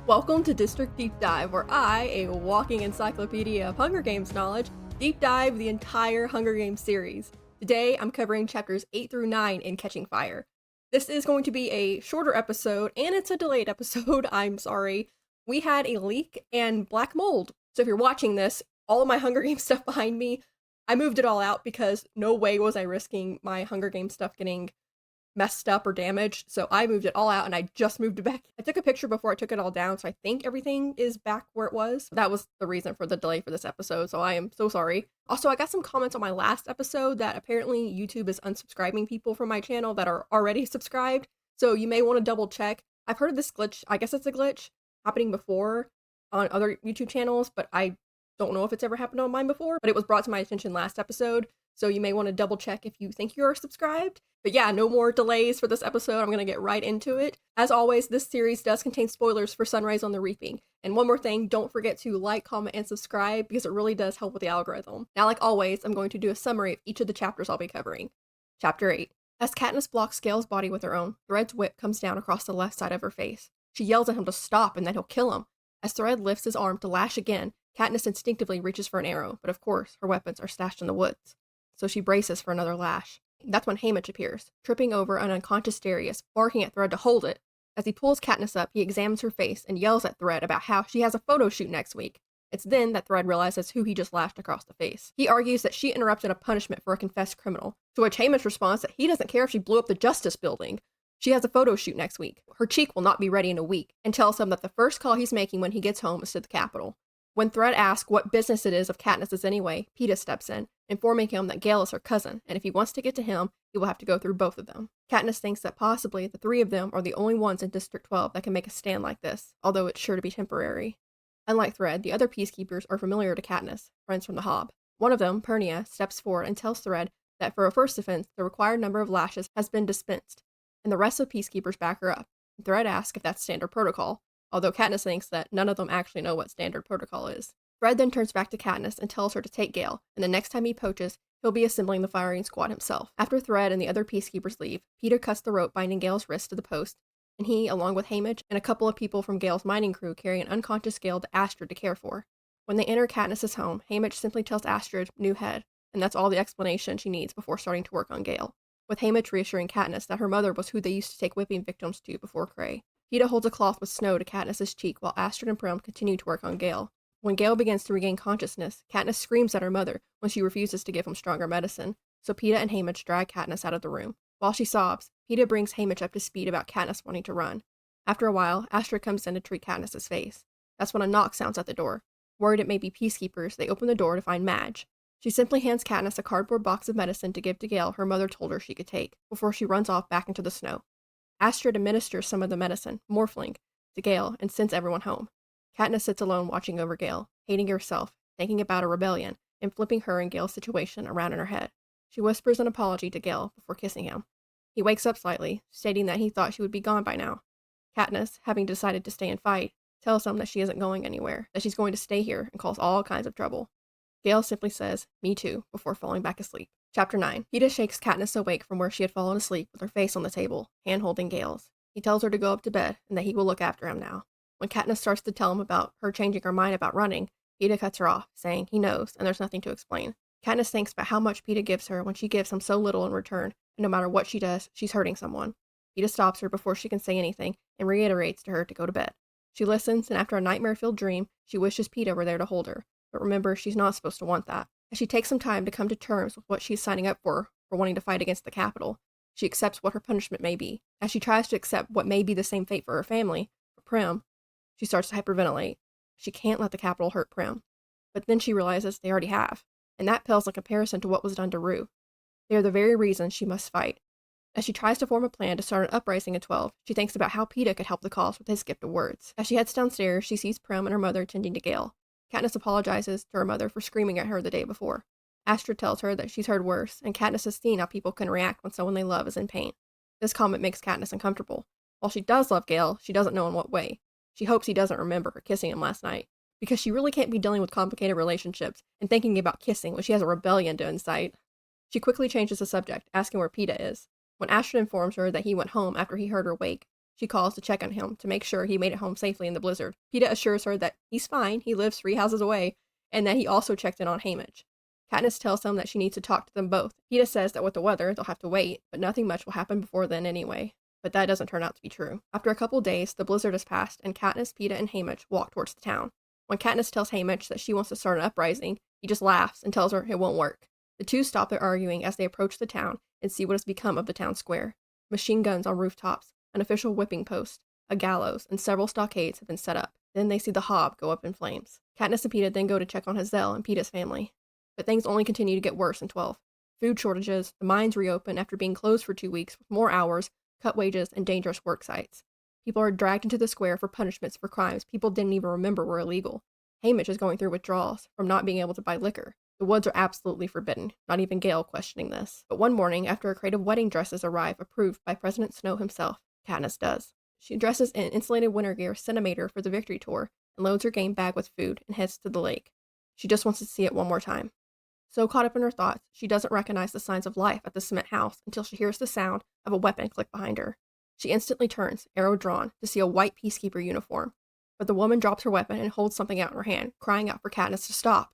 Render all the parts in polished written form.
Welcome to District Deep Dive, where I, a walking encyclopedia of Hunger Games knowledge, deep dive the entire Hunger Games series. Today, I'm covering chapters 8 through 9 in Catching Fire. This is going to be a shorter episode, and it's a delayed episode, I'm sorry. We had a leak and black mold. So if you're watching this, all of my Hunger Games stuff behind me, I moved it all out because no way was I risking my Hunger Games stuff getting messed up or damaged, so I moved it all out and I just moved it back. I took a picture before I took it all down, so I think everything is back where it was. That was the reason for the delay for this episode, so I am so sorry. Also, I got some comments on my last episode that apparently YouTube is unsubscribing people from my channel that are already subscribed, so you may want to double check. I've heard of this glitch, I guess it's a glitch, happening before on other YouTube channels, but I don't know if it's ever happened on mine before, but it was brought to my attention last episode, so you may want to double check if you think you're subscribed. But yeah, no more delays for this episode. I'm going to get right into it. As always, this series does contain spoilers for Sunrise on the Reaping. And one more thing, don't forget to like, comment, and subscribe because it really does help with the algorithm. Now, like always, I'm going to do a summary of each of the chapters I'll be covering. Chapter 8. As Katniss blocks Gale's body with her own, Thread's whip comes down across the left side of her face. She yells at him to stop and that he'll kill him. As Thread lifts his arm to lash again, Katniss instinctively reaches for an arrow, but of course, her weapons are stashed in the woods. So she braces for another lash. That's when Haymitch appears, tripping over an unconscious Darius, barking at Thread to hold it. As he pulls Katniss up, he examines her face and yells at Thread about how she has a photo shoot next week. It's then that Thread realizes who he just lashed across the face. He argues that she interrupted a punishment for a confessed criminal, to which Haymitch responds that he doesn't care if she blew up the Justice Building. She has a photo shoot next week. Her cheek will not be ready in a week, and tells him that the first call he's making when he gets home is to the Capitol. When Thread asks what business it is of Katniss's anyway, Peeta steps in, informing him that Gale is her cousin, and if he wants to get to him, he will have to go through both of them. Katniss thinks that possibly the three of them are the only ones in District 12 that can make a stand like this, although it's sure to be temporary. Unlike Thread, the other peacekeepers are familiar to Katniss, friends from the Hob. One of them, Pernia, steps forward and tells Thread that for a first offense, the required number of lashes has been dispensed, and the rest of peacekeepers back her up. Thread asks if that's standard protocol, although Katniss thinks that none of them actually know what standard protocol is. Thread then turns back to Katniss and tells her to take Gale, and the next time he poaches, he'll be assembling the firing squad himself. After Thread and the other peacekeepers leave, Peeta cuts the rope binding Gale's wrist to the post, and he, along with Haymitch and a couple of people from Gale's mining crew, carry an unconscious Gale to Astrid to care for. When they enter Katniss's home, Haymitch simply tells Astrid, new head, and that's all the explanation she needs before starting to work on Gale, with Haymitch reassuring Katniss that her mother was who they used to take whipping victims to before Cray. Peeta holds a cloth with snow to Katniss's cheek while Astrid and Prim continue to work on Gale. When Gale begins to regain consciousness, Katniss screams at her mother when she refuses to give him stronger medicine, so Peeta and Haymitch drag Katniss out of the room. While she sobs, Peeta brings Haymitch up to speed about Katniss wanting to run. After a while, Astrid comes in to treat Katniss's face. That's when a knock sounds at the door. Worried it may be peacekeepers, they open the door to find Madge. She simply hands Katniss a cardboard box of medicine to give to Gale her mother told her she could take, before she runs off back into the snow. Astrid administers some of the medicine, Morphling, to Gale and sends everyone home. Katniss sits alone watching over Gale, hating herself, thinking about a rebellion, and flipping her and Gale's situation around in her head. She whispers an apology to Gale before kissing him. He wakes up slightly, stating that he thought she would be gone by now. Katniss, having decided to stay and fight, tells him that she isn't going anywhere, that she's going to stay here and cause all kinds of trouble. Gale simply says, me too, before falling back asleep. Chapter 9. Peeta shakes Katniss awake from where she had fallen asleep with her face on the table, hand-holding Gale's. He tells her to go up to bed and that he will look after him now. When Katniss starts to tell him about her changing her mind about running, Peeta cuts her off, saying he knows and there's nothing to explain. Katniss thinks about how much Peeta gives her when she gives him so little in return, and no matter what she does, she's hurting someone. Peeta stops her before she can say anything and reiterates to her to go to bed. She listens, and after a nightmare-filled dream, she wishes Peeta were there to hold her, but remember, she's not supposed to want that. As she takes some time to come to terms with what she's signing up for wanting to fight against the Capitol, she accepts what her punishment may be. As she tries to accept what may be the same fate for her family, for Prim, she starts to hyperventilate. She can't let the Capitol hurt Prim. But then she realizes they already have, and that pales in comparison to what was done to Rue. They are the very reason she must fight. As she tries to form a plan to start an uprising at 12, she thinks about how Peeta could help the cause with his gift of words. As she heads downstairs, she sees Prim and her mother tending to Gale. Katniss apologizes to her mother for screaming at her the day before. Astrid tells her that she's heard worse, and Katniss has seen how people can react when someone they love is in pain. This comment makes Katniss uncomfortable. While she does love Gale, she doesn't know in what way. She hopes he doesn't remember her kissing him last night, because she really can't be dealing with complicated relationships and thinking about kissing when she has a rebellion to incite. She quickly changes the subject, asking where Peeta is. When Astrid informs her that he went home after he heard her wake, She calls to check on him to make sure he made it home safely in the blizzard. Peeta assures her that he's fine, he lives 3 houses away, and that he also checked in on Haymitch. Katniss tells him that she needs to talk to them both. Peeta says that with the weather, they'll have to wait, but nothing much will happen before then anyway. But that doesn't turn out to be true. After a couple days, the blizzard has passed, and Katniss, Peeta, and Haymitch walk towards the town. When Katniss tells Haymitch that she wants to start an uprising, he just laughs and tells her it won't work. The two stop their arguing as they approach the town and see what has become of the town square. Machine guns on rooftops, an official whipping post, a gallows, and several stockades have been set up. Then they see the hob go up in flames. Katniss and Peeta then go to check on Hazel and Peeta's family. But things only continue to get worse in 12. Food shortages, the mines reopen after being closed for 2 weeks with more hours, cut wages, and dangerous work sites. People are dragged into the square for punishments for crimes people didn't even remember were illegal. Haymitch is going through withdrawals from not being able to buy liquor. The woods are absolutely forbidden, not even Gale questioning this. But one morning, after a crate of wedding dresses arrive approved by President Snow himself, Katniss does. She dresses in insulated winter gear centimeter for the victory tour and loads her game bag with food and heads to the lake. She just wants to see it one more time. So caught up in her thoughts, she doesn't recognize the signs of life at the cement house until she hears the sound of a weapon click behind her. She instantly turns, arrow drawn, to see a white peacekeeper uniform. But the woman drops her weapon and holds something out in her hand, crying out for Katniss to stop.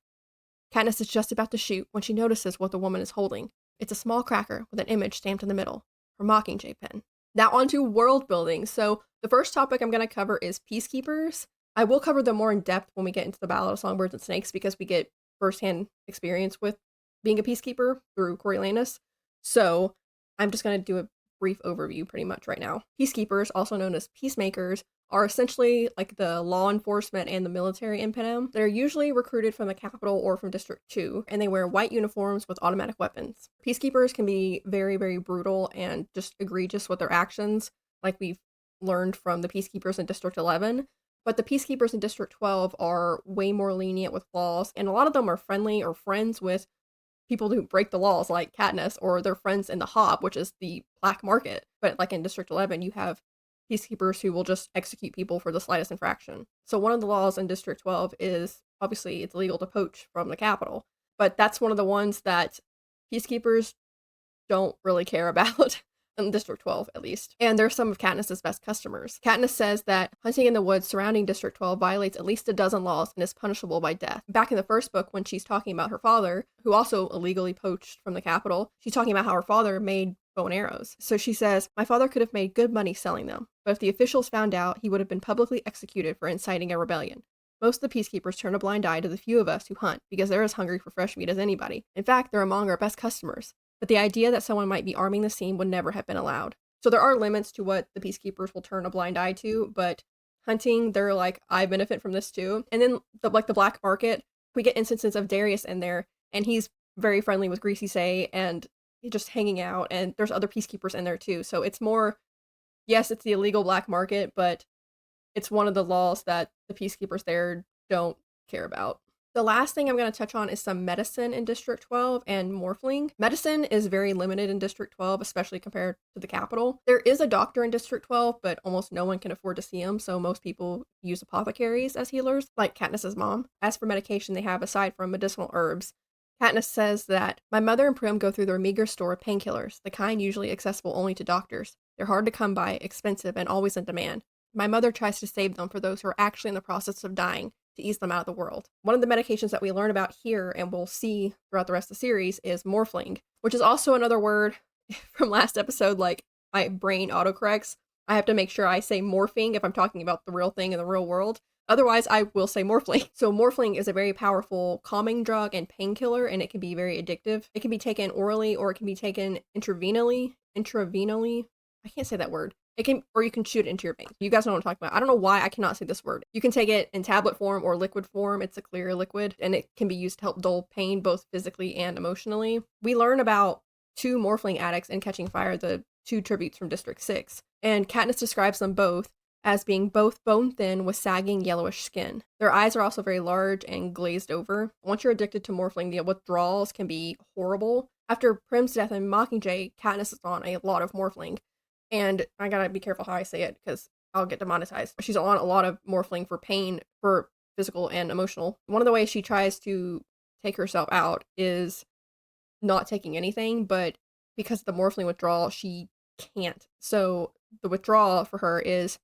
Katniss is just about to shoot when she notices what the woman is holding. It's a small cracker with an image stamped in the middle, her Mockingjay pen. Now onto world building. So the first topic I'm going to cover is peacekeepers. I will cover them more in depth when we get into the Ballad of Songbirds and Snakes because we get firsthand experience with being a peacekeeper through Coriolanus. So I'm just going to do a brief overview pretty much right now. Peacekeepers, also known as peacemakers, are essentially like the law enforcement and the military in Panem. They're usually recruited from the capital or from District 2, and they wear white uniforms with automatic weapons. Peacekeepers can be very, very brutal and just egregious with their actions, like we've learned from the peacekeepers in District 11. But the peacekeepers in District 12 are way more lenient with laws, and a lot of them are friendly or friends with people who break the laws, like Katniss, or their friends in the Hob, which is the black market. But like in District 11, you have peacekeepers who will just execute people for the slightest infraction. So one of the laws in District 12 is, obviously, it's illegal to poach from the capital. But that's one of the ones that peacekeepers don't really care about, in District 12 at least. And they're some of Katniss's best customers. Katniss says that hunting in the woods surrounding District 12 violates at least a dozen laws and is punishable by death. Back in the first book, when she's talking about her father, who also illegally poached from the capital, she's talking about how her father made bow and arrows. So she says, "My father could have made good money selling them, but if the officials found out, he would have been publicly executed for inciting a rebellion. Most of the peacekeepers turn a blind eye to the few of us who hunt because they're as hungry for fresh meat as anybody. In fact, they're among our best customers. But the idea that someone might be arming the scene would never have been allowed." So there are limits to what the peacekeepers will turn a blind eye to, but hunting, they're like, I benefit from this too. And then the black market, we get instances of Darius in there, and he's very friendly with Greasy Say and just hanging out, and there's other peacekeepers in there too. So it's more, yes, it's the illegal black market, but it's one of the laws that the peacekeepers there don't care about. The last thing I'm going to touch on is some medicine in District 12 and morphling. Medicine is very limited in District 12, especially compared to the capital. There is a doctor in District 12, but almost no one can afford to see him, so most people use apothecaries as healers, like Katniss's mom. As for medication they have aside from medicinal herbs, Katniss says that my mother and Prim go through their meager store of painkillers, the kind usually accessible only to doctors. They're hard to come by, expensive, and always in demand. My mother tries to save them for those who are actually in the process of dying, to ease them out of the world. One of the medications that we learn about here and we'll see throughout the rest of the series is morphling, which is also another word from last episode, like my brain autocorrects. I have to make sure I say morphing if I'm talking about the real thing in the real world. Otherwise, I will say morphling. So morphling is a very powerful calming drug and painkiller, and it can be very addictive. It can be taken orally or it can be taken intravenously. I can't say that word. Or you can shoot it into your veins. You guys know what I'm talking about. I don't know why I cannot say this word. You can take it in tablet form or liquid form. It's a clear liquid, and it can be used to help dull pain both physically and emotionally. We learn about 2 morphling addicts in Catching Fire, the 2 tributes from District 6, and Katniss describes them both as being both bone thin with sagging yellowish skin. Their eyes are also very large and glazed over. Once you're addicted to morphling, the withdrawals can be horrible. After Prim's death in Mockingjay, Katniss is on a lot of morphling. And I gotta be careful how I say it because I'll get demonetized. She's on a lot of morphling for pain, for physical and emotional. One of the ways she tries to take herself out is not taking anything, but because of the morphling withdrawal, she can't. So The withdrawal for her is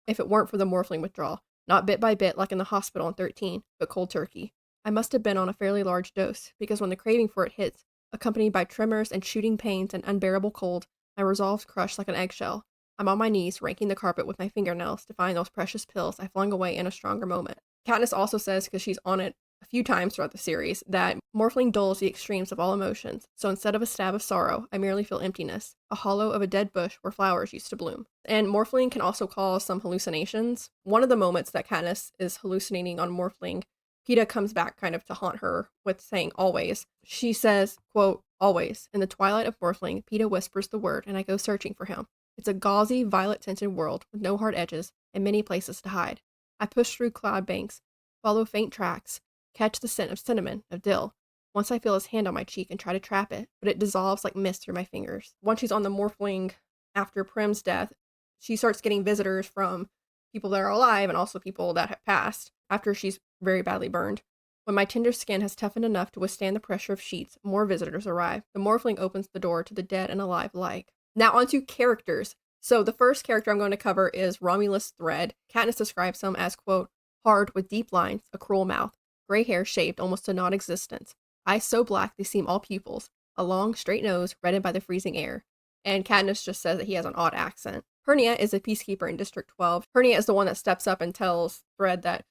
if it weren't for the morphling withdrawal, not bit by bit like in the hospital in 13, but cold turkey. I must have been on a fairly large dose, because when the craving for it hits, accompanied by tremors and shooting pains and unbearable cold, my resolves crush like an eggshell. I'm on my knees, raking the carpet with my fingernails to find those precious pills I flung away in a stronger moment. Katniss also says, because she's on it a few times throughout the series, that morphling dulls the extremes of all emotions, so instead of a stab of sorrow, I merely feel emptiness, a hollow of a dead bush where flowers used to bloom. And morphling can also cause some hallucinations. One of the moments that Katniss is hallucinating on morphling, Peeta comes back kind of to haunt her with saying always. She says, quote, always. In the twilight of morphling, Peeta whispers the word and I go searching for him. It's a gauzy, violet-tinted world with no hard edges and many places to hide. I push through cloud banks, follow faint tracks, catch the scent of cinnamon, of dill. Once I feel his hand on my cheek and try to trap it, but it dissolves like mist through my fingers. Once she's on the morphling after Prim's death, she starts getting visitors from people that are alive and also people that have passed after she's very badly burned. When my tender skin has toughened enough to withstand the pressure of sheets, more visitors arrive. The morphling opens the door to the dead and alive alike. Now onto characters. So the first character I'm going to cover is Romulus Thread. Katniss describes him as, quote, hard with deep lines, a cruel mouth, gray hair shaved almost to non-existence, eyes so black they seem all pupils, a long, straight nose reddened by the freezing air. And Katniss just says that he has an odd accent. Hernia is a peacekeeper in District 12. Hernia is the one that steps up and tells Thread that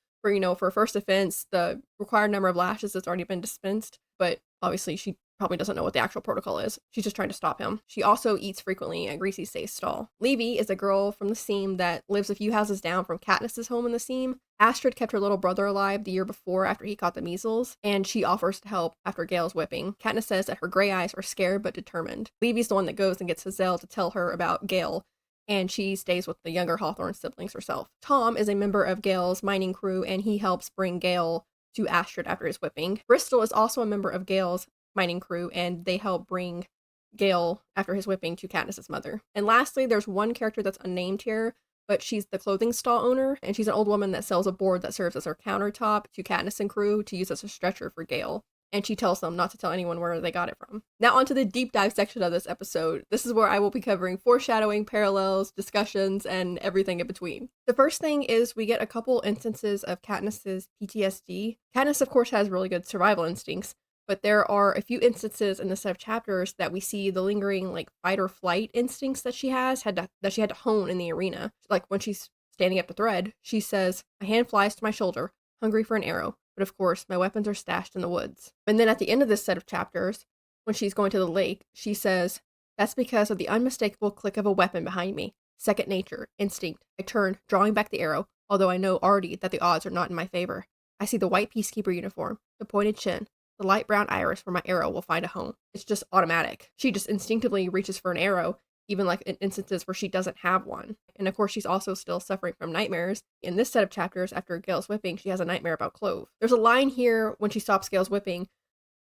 for first offense, the required number of lashes has already been dispensed, but obviously she probably doesn't know what the actual protocol is. She's just trying to stop him. She also eats frequently at Greasy Stay's stall. Levy is a girl from the Seam that lives a few houses down from Katniss's home in the Seam. Astrid kept her little brother alive the year before after he caught the measles, and she offers to help after Gale's whipping. Katniss says that her gray eyes are scared but determined. Levy's the one that goes and gets Hazel to tell her about Gale, and she stays with the younger Hawthorne siblings herself. Tom is a member of Gale's mining crew, and he helps bring Gale to Astrid after his whipping. Bristol is also a member of Gale's mining crew, and they help bring Gale after his whipping to Katniss's mother. And lastly, there's one character that's unnamed here, but she's the clothing stall owner, and she's an old woman that sells a board that serves as her countertop to Katniss and crew to use as a stretcher for Gale. And she tells them not to tell anyone where they got it from. Now onto the deep dive section of this episode. This is where I will be covering foreshadowing, parallels, discussions, and everything in between. The first thing is we get a couple instances of Katniss's PTSD. Katniss, of course, has really good survival instincts, but there are a few instances in the set of chapters that we see the lingering fight or flight instincts that she has that she had to hone in the arena. Like when she's standing up to Thread, she says, "A hand flies to my shoulder, hungry for an arrow. But of course, my weapons are stashed in the woods." And then at the end of this set of chapters, when she's going to the lake, she says, "That's because of the unmistakable click of a weapon behind me. Second nature, instinct. I turn, drawing back the arrow, although I know already that the odds are not in my favor. I see the white peacekeeper uniform, the pointed chin, the light brown iris where my arrow will find a home. It's just automatic." She just instinctively reaches for an arrow, even in instances where she doesn't have one. And of course, she's also still suffering from nightmares. In this set of chapters, after Gale's whipping, she has a nightmare about Clove. There's a line here when she stops Gale's whipping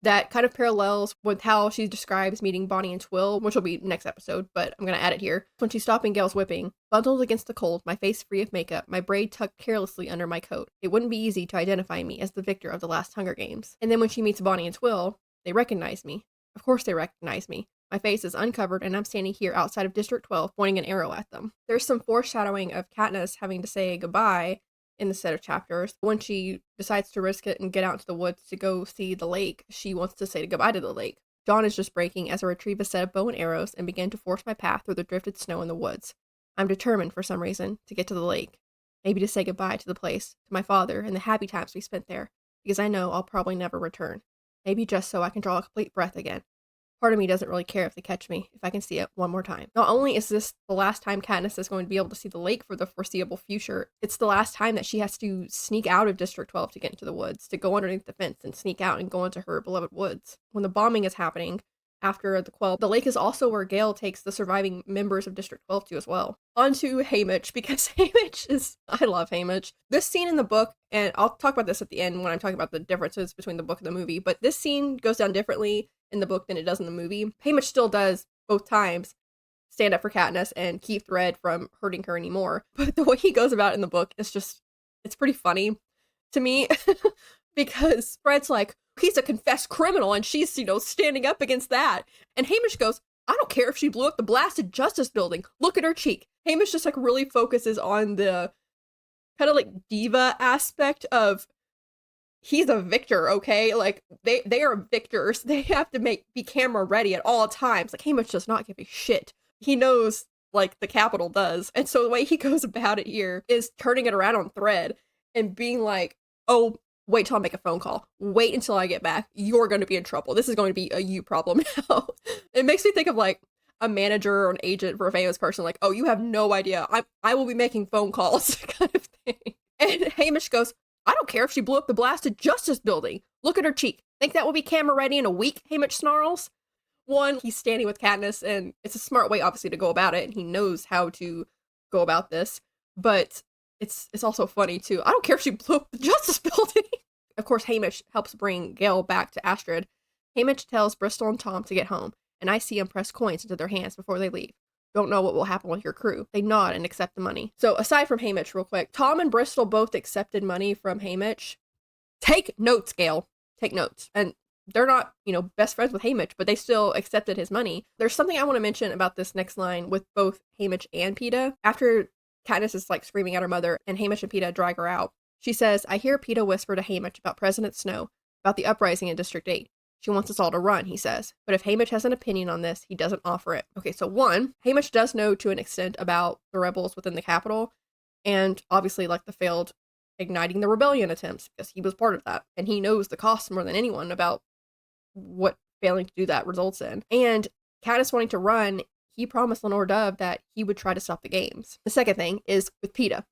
that kind of parallels with how she describes meeting Bonnie and Twill, which will be next episode, but I'm going to add it here. When she's stopping Gale's whipping, bundled against the cold, my face free of makeup, my braid tucked carelessly under my coat, it wouldn't be easy to identify me as the victor of the last Hunger Games. And then when she meets Bonnie and Twill, they recognize me. Of course they recognize me. My face is uncovered, and I'm standing here outside of District 12, pointing an arrow at them. There's some foreshadowing of Katniss having to say goodbye in the set of chapters. When she decides to risk it and get out into the woods to go see the lake, she wants to say goodbye to the lake. Dawn is just breaking as I retrieve a set of bow and arrows and begin to force my path through the drifted snow in the woods. I'm determined, for some reason, to get to the lake. Maybe to say goodbye to the place, to my father, and the happy times we spent there, because I know I'll probably never return. Maybe just so I can draw a complete breath again. Part of me doesn't really care if they catch me, if I can see it one more time. Not only is this the last time Katniss is going to be able to see the lake for the foreseeable future, it's the last time that she has to sneak out of District 12 to get into the woods, to go underneath the fence and sneak out and go into her beloved woods. When the bombing is happening, after the quell, the lake is also where Gale takes the surviving members of District 12 to as well. On to Haymitch, because I love Haymitch. This scene in the book, and I'll talk about this at the end when I'm talking about the differences between the book and the movie, but this scene goes down differently in the book than it does in the movie. Haymitch still does, both times, stand up for Katniss and keep Thread from hurting her anymore. But the way he goes about it in the book is just, it's pretty funny to me, because Thread's like, he's a confessed criminal, and she's, standing up against that. And Haymitch goes, I don't care if she blew up the blasted Justice Building. Look at her cheek. Hamish just like really focuses on the kind of like diva aspect of he's a victor, okay? Like they are victors. They have to be camera ready at all times. Like Hamish does not give a shit. He knows like the Capitol does. And so the way he goes about it here is turning it around on thread and being like, oh, wait till I make a phone call. Wait until I get back. You're going to be in trouble. This is going to be a you problem now. It makes me think of like a manager or an agent for a famous person. Like, oh, you have no idea. I will be making phone calls kind of thing. And Hamish goes, I don't care if she blew up the blasted Justice Building. Look at her cheek. Think that will be camera ready in a week? Hamish snarls. One, he's standing with Katniss, and it's a smart way, obviously, to go about it, and he knows how to go about this. But it's also funny, too. I don't care if she blew up the Justice Building. Of course, Hamish helps bring Gale back to Astrid. Hamish tells Bristol and Tom to get home, and I see him press coins into their hands before they leave. Don't know what will happen with your crew. They nod and accept the money. So aside from Hamish, real quick, Tom and Bristol both accepted money from Hamish. Take notes, Gale. Take notes. And they're not, best friends with Hamish, but they still accepted his money. There's something I want to mention about this next line with both Hamish and Peeta. After Katniss is like screaming at her mother and Hamish and Peeta drag her out, she says, I hear Peeta whisper to Hamish about President Snow, about the uprising in District 8. She wants us all to run, he says. But if Hamish has an opinion on this, he doesn't offer it. Okay, so one, Hamish does know to an extent about the rebels within the Capitol, and obviously like the failed igniting the rebellion attempts, because he was part of that. And he knows the cost more than anyone about what failing to do that results in. And Katniss wanting to run, he promised Lenore Dove that he would try to stop the games. The second thing is with Peeta.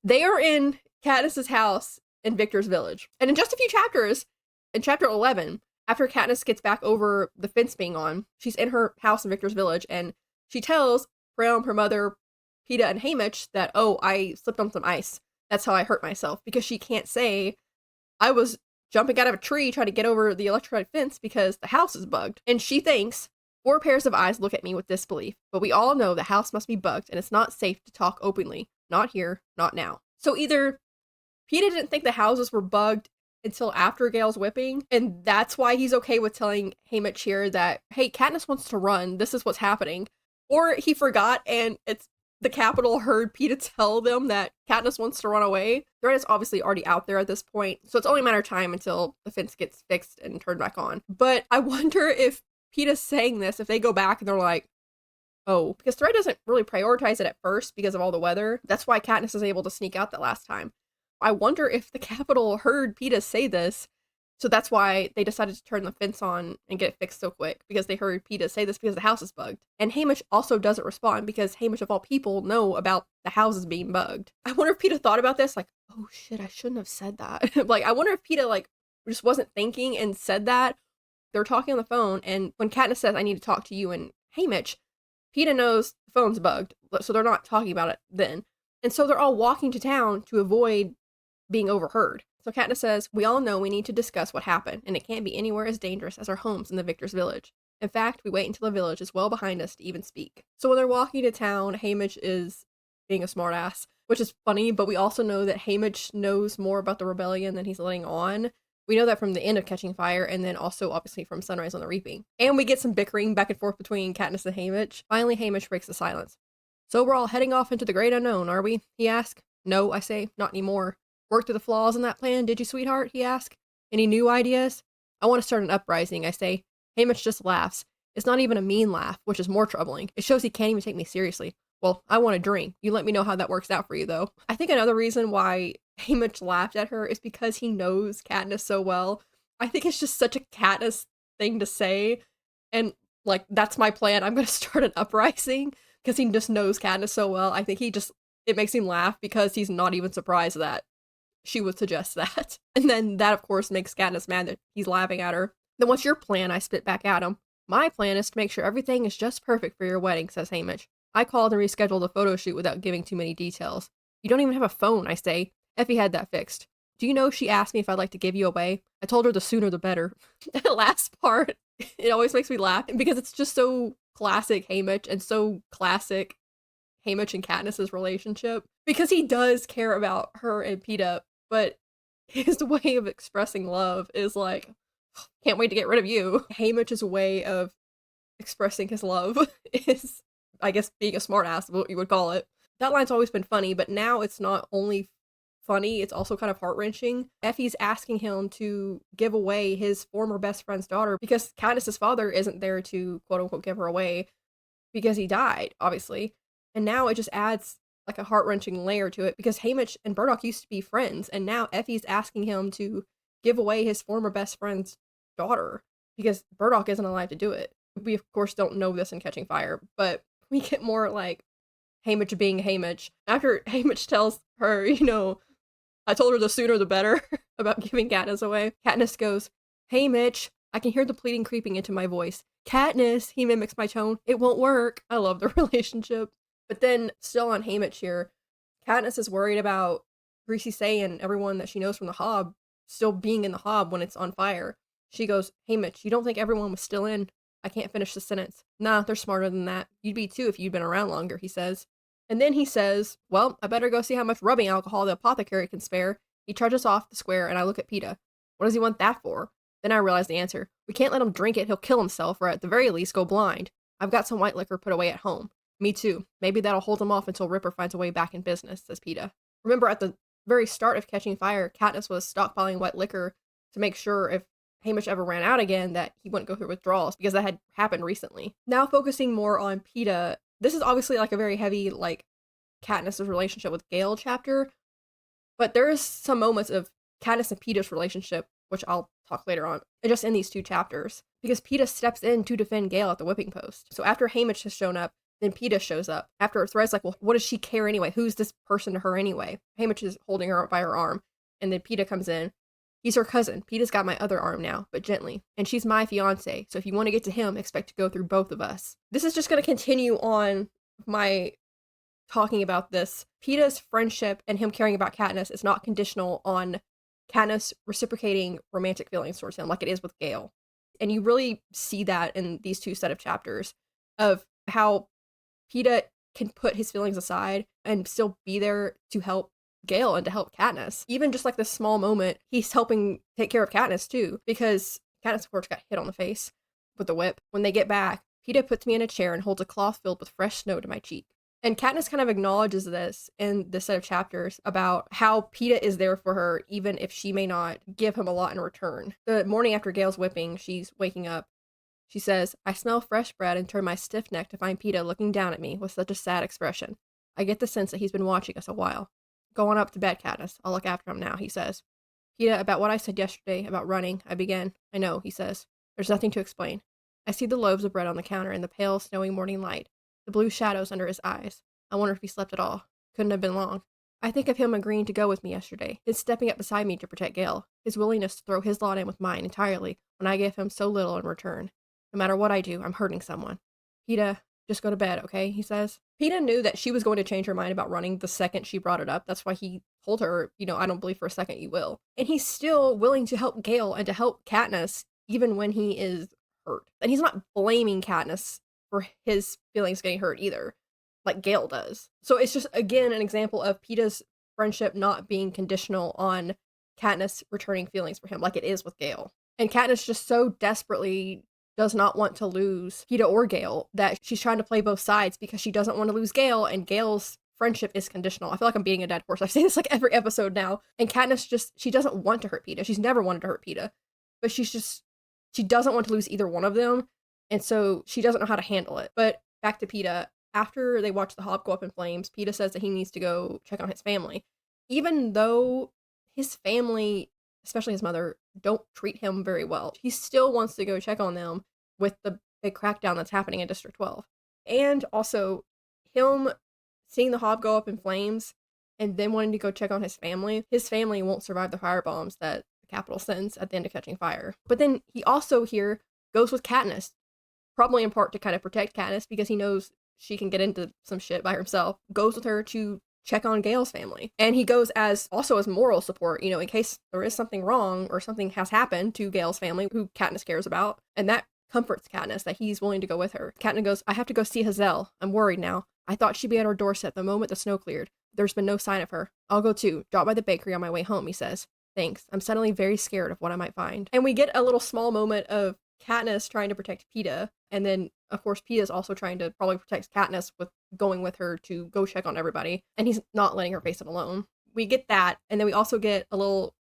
They are in Katniss's house in Victor's Village. And in just a few chapters, in chapter 11, after Katniss gets back over the fence being on, she's in her house in Victor's Village, and she tells Priam, her mother, Peeta, and Hamish that, oh, I slipped on some ice. That's how I hurt myself. Because she can't say, I was jumping out of a tree trying to get over the electrified fence because the house is bugged. And she thinks, 4 pairs of eyes look at me with disbelief, but we all know the house must be bugged, and it's not safe to talk openly. Not here, not now. So either Peeta didn't think the houses were bugged until after Gale's whipping, and that's why he's okay with telling Hamish here that, hey, Katniss wants to run, this is what's happening. Or he forgot, and it's the Capitol heard Peeta tell them that Katniss wants to run away. The threat is obviously already out there at this point, so it's only a matter of time until the fence gets fixed and turned back on. But I wonder if Peeta's saying this, if they go back and they're like, oh, because Thread doesn't really prioritize it at first because of all the weather. That's why Katniss is able to sneak out that last time. I wonder if the Capitol heard Peeta say this, so that's why they decided to turn the fence on and get it fixed so quick, because they heard Peeta say this because the house is bugged. And Hamish also doesn't respond because Hamish, of all people, know about the houses being bugged. I wonder if Peeta thought about this, like, oh shit, I shouldn't have said that. Like, I wonder if Peeta, like, just wasn't thinking and said that. They're talking on the phone, and when Katniss says, I need to talk to you and Hamish, Peeta knows the phone's bugged, so they're not talking about it then. And so they're all walking to town to avoid being overheard. So Katniss says, we all know we need to discuss what happened, and it can't be anywhere as dangerous as our homes in the Victor's Village. In fact, we wait until the village is well behind us to even speak. So when they're walking to town, Hamish is being a smartass, which is funny, but we also know that Hamish knows more about the rebellion than he's letting on. We know that from the end of Catching Fire, and then also obviously from Sunrise on the Reaping. And we get some bickering back and forth between Katniss and Hamish. Finally, Hamish breaks the silence. So we're all heading off into the great unknown, are we? He asks. No, I say, not anymore. Work through the flaws in that plan, did you, sweetheart? He asks. Any new ideas? I want to start an uprising, I say. Hamish just laughs. It's not even a mean laugh, which is more troubling. It shows he can't even take me seriously. Well, I want a drink. You let me know how that works out for you, though. I think another reason why Hamish laughed at her is because he knows Katniss so well. I think it's just such a Katniss thing to say. And, like, that's my plan. I'm going to start an uprising because he just knows Katniss so well. I think it makes him laugh because he's not even surprised that she would suggest that. And then that, of course, makes Katniss mad that he's laughing at her. Then what's your plan? I spit back at him. My plan is to make sure everything is just perfect for your wedding, says Hamish. I called and rescheduled the photo shoot without giving too many details. You don't even have a phone, I say. Effie had that fixed. Do you know she asked me if I'd like to give you away? I told her the sooner the better. That last part, it always makes me laugh because it's just so classic Hamish and so classic Hamish and Katniss's relationship. Because he does care about her and Peeta, but his way of expressing love is like, can't wait to get rid of you. Hamish's way of expressing his love is, I guess, being a smartass, what you would call it. That line's always been funny, but now it's not only funny, it's also kind of heart-wrenching. Effie's asking him to give away his former best friend's daughter because Katniss's father isn't there to quote-unquote give her away because he died, obviously. And now it just adds like a heart-wrenching layer to it because Haymitch and Burdock used to be friends, and now Effie's asking him to give away his former best friend's daughter because Burdock isn't alive to do it. We, of course, don't know this in Catching Fire, but we get more like Haymitch being Haymitch. After Haymitch tells her, I told her the sooner the better about giving Katniss away, Katniss goes, "Haymitch, I can hear the pleading creeping into my voice. Katniss," he mimics my tone, "it won't work." I love the relationship. But then, still on Haymitch here, Katniss is worried about Greasy Say and everyone that she knows from the Hob still being in the Hob when it's on fire. She goes, "Haymitch, you don't think everyone was still in?" I can't finish the sentence. "Nah, they're smarter than that. You'd be too if you'd been around longer," he says. And then he says, "Well, I better go see how much rubbing alcohol the apothecary can spare." He trudges off the square, and I look at Peeta. What does he want that for? Then I realize the answer. We can't let him drink it, he'll kill himself, or at the very least go blind. I've got some white liquor put away at home. Me too. Maybe that'll hold him off until Ripper finds a way back in business, says Peeta. Remember, at the very start of Catching Fire, Katniss was stockpiling white liquor to make sure if Haymitch ever ran out again that he wouldn't go through withdrawals, because that had happened recently. Now focusing more on Peeta, this is obviously like a very heavy, like, Katniss's relationship with Gale chapter, but there is some moments of Katniss and Peeta's relationship, which I'll talk later on, just in these two chapters, because Peeta steps in to defend Gale at the whipping post. So after Haymitch has shown up, then Peeta shows up. After Thread's like, well, what does she care anyway? Who's this person to her anyway? Haymitch is holding her by her arm, and then Peeta comes in. He's her cousin. Peeta's got my other arm now, but gently. And she's my fiance, so if you want to get to him, expect to go through both of us. This is just going to continue on my talking about this. Peeta's friendship and him caring about Katniss is not conditional on Katniss reciprocating romantic feelings towards him like it is with Gale. And you really see that in these two set of chapters of how Peeta can put his feelings aside and still be there to help Gale and to help Katniss. Even just like this small moment, he's helping take care of Katniss too, because Katniss, of course, got hit on the face with the whip. When they get back, Peeta puts me in a chair and holds a cloth filled with fresh snow to my cheek. And Katniss kind of acknowledges this in this set of chapters about how Peeta is there for her, even if she may not give him a lot in return. The morning after Gale's whipping, she's waking up. She says, I smell fresh bread and turn my stiff neck to find Peeta looking down at me with such a sad expression. I get the sense that he's been watching us a while. Go on up to bed, Katniss. I'll look after him now, he says. Peeta, about what I said yesterday about running, I begin. I know, he says. There's nothing to explain. I see the loaves of bread on the counter in the pale, snowy morning light, the blue shadows under his eyes. I wonder if he slept at all. Couldn't have been long. I think of him agreeing to go with me yesterday, his stepping up beside me to protect Gale, his willingness to throw his lot in with mine entirely when I give him so little in return. No matter what I do, I'm hurting someone. Peeta, just go to bed, okay? He says. Peeta knew that she was going to change her mind about running the second she brought it up. That's why he told her, I don't believe for a second you will. And he's still willing to help Gale and to help Katniss even when he is hurt. And he's not blaming Katniss for his feelings getting hurt either, like Gale does. So it's just, again, an example of Peeta's friendship not being conditional on Katniss returning feelings for him like it is with Gale. And Katniss just so desperately does not want to lose Peeta or Gale that she's trying to play both sides because she doesn't want to lose Gale, and Gale's friendship is conditional. I feel like I'm beating a dead horse. I say this like every episode now. And Katniss she doesn't want to hurt Peeta. She's never wanted to hurt Peeta. But she doesn't want to lose either one of them. And so she doesn't know how to handle it. But back to Peeta. After they watch the Hob go up in flames, Peeta says that he needs to go check on his family. Even though his family, especially his mother, don't treat him very well, he still wants to go check on them with the big crackdown that's happening in District 12. And also, him seeing the Hob go up in flames and then wanting to go check on his family won't survive the firebombs that the Capitol sends at the end of Catching Fire. But then he also here goes with Katniss, probably in part to kind of protect Katniss because he knows she can get into some shit by herself, goes with her to check on Gale's family. And he goes as moral support, in case there is something wrong or something has happened to Gale's family, who Katniss cares about. And that comforts Katniss that he's willing to go with her. Katniss goes, I have to go see Hazel. I'm worried now. I thought she'd be at our doorstep the moment the snow cleared. There's been no sign of her. I'll go too. Drop by the bakery on my way home, he says. Thanks. I'm suddenly very scared of what I might find. And we get a little small moment of Katniss trying to protect Peeta, and then Of course, Peta's also trying to probably protect Katniss with going with her to go check on everybody, and he's not letting her face it alone. We get that, and then we also get a little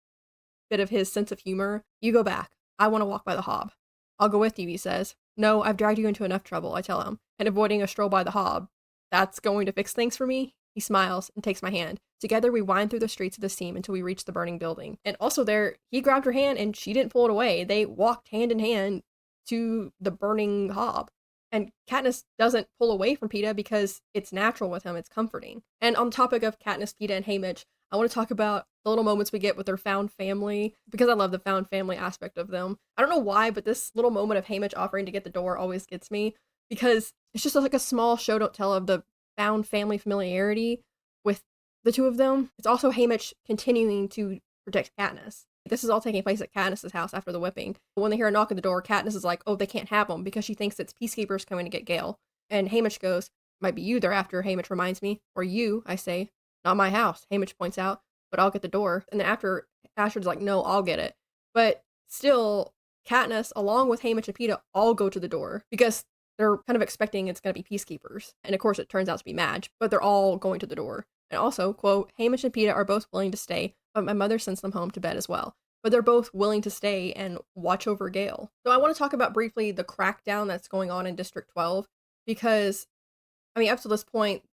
bit of his sense of humor. You go back. I want to walk by the Hob. I'll go with you, he says. No, I've dragged you into enough trouble, I tell him, and avoiding a stroll by the Hob. That's going to fix things for me? He smiles and takes my hand. Together we wind through the streets of the seam until we reach the burning building. And also there, he grabbed her hand and she didn't pull it away. They walked hand in hand to the burning Hob. And Katniss doesn't pull away from Peeta because it's natural with him, it's comforting. And on the topic of Katniss, Peeta, and Haymitch, I want to talk about the little moments we get with their found family, because I love the found family aspect of them. I don't know why, but this little moment of Haymitch offering to get the door always gets me, because it's just like a small show don't tell of the found family familiarity with the two of them. It's also Haymitch continuing to protect Katniss. This is all taking place at Katniss's house after the whipping. When they hear a knock at the door, Katniss is like, oh, they can't have him, because she thinks it's peacekeepers coming to get Gale. And Haymitch goes, might be you they're after, Haymitch reminds me. Or you, I say. Not my house, Haymitch points out, but I'll get the door. And then after, Astrid's like, no, I'll get it. But still, Katniss, along with Haymitch and Peeta, all go to the door, because they're kind of expecting it's going to be peacekeepers. And of course, it turns out to be Madge, but they're all going to the door. And also, quote, Haymitch and Peeta are both willing to stay, but my mother sends them home to bed as well. But they're both willing to stay and watch over Gale. So I want to talk about briefly the crackdown that's going on in District 12, because, I mean, up to this point,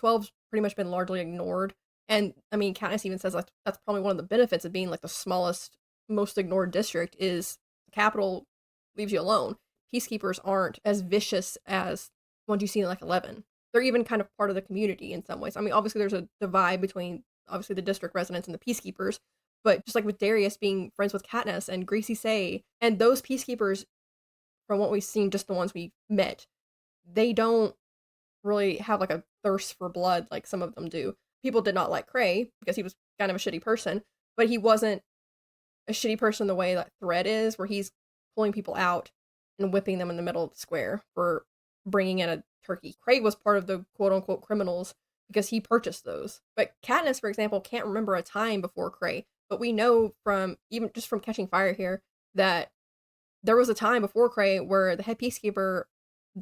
12's pretty much been largely ignored. And, I mean, Katniss even says, like, that's probably one of the benefits of being, like, the smallest, most ignored district is the capital leaves you alone. Peacekeepers aren't as vicious as ones you see in, like, 11. They're even kind of part of the community in some ways. I mean, obviously there's a divide between, obviously, the district residents and the peacekeepers, but just like with Darius being friends with Katniss and Greasy Say, and those peacekeepers, from what we've seen, just the ones we met, they don't really have like a thirst for blood like some of them do. People did not like Cray because he was kind of a shitty person, but he wasn't a shitty person the way that Thread is, where he's pulling people out and whipping them in the middle of the square for bringing in a turkey. Cray was part of the quote-unquote criminals because he purchased those. But Katniss, for example, can't remember a time before Cray, but we know from, even just from Catching Fire here, that there was a time before Cray where the head peacekeeper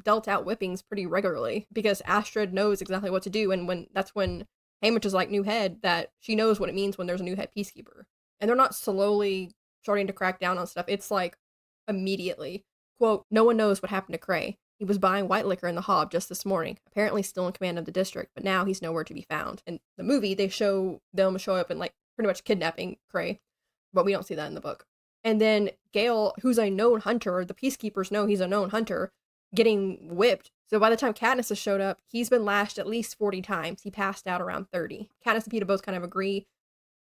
dealt out whippings pretty regularly because Astrid knows exactly what to do, and that's when Haymitch is like new head, that she knows what it means when there's a new head peacekeeper. And they're not slowly starting to crack down on stuff. It's like immediately. Quote, no one knows what happened to Cray. He was buying white liquor in the Hob just this morning, apparently still in command of the district, but now he's nowhere to be found. In the movie, they show them show up and like pretty much kidnapping Cray, but we don't see that in the book. And then Gale, who's a known hunter, the peacekeepers know he's a known hunter, getting whipped. So by the time Katniss has showed up, he's been lashed at least 40 times. He passed out around 30. Katniss and Peeta both kind of agree.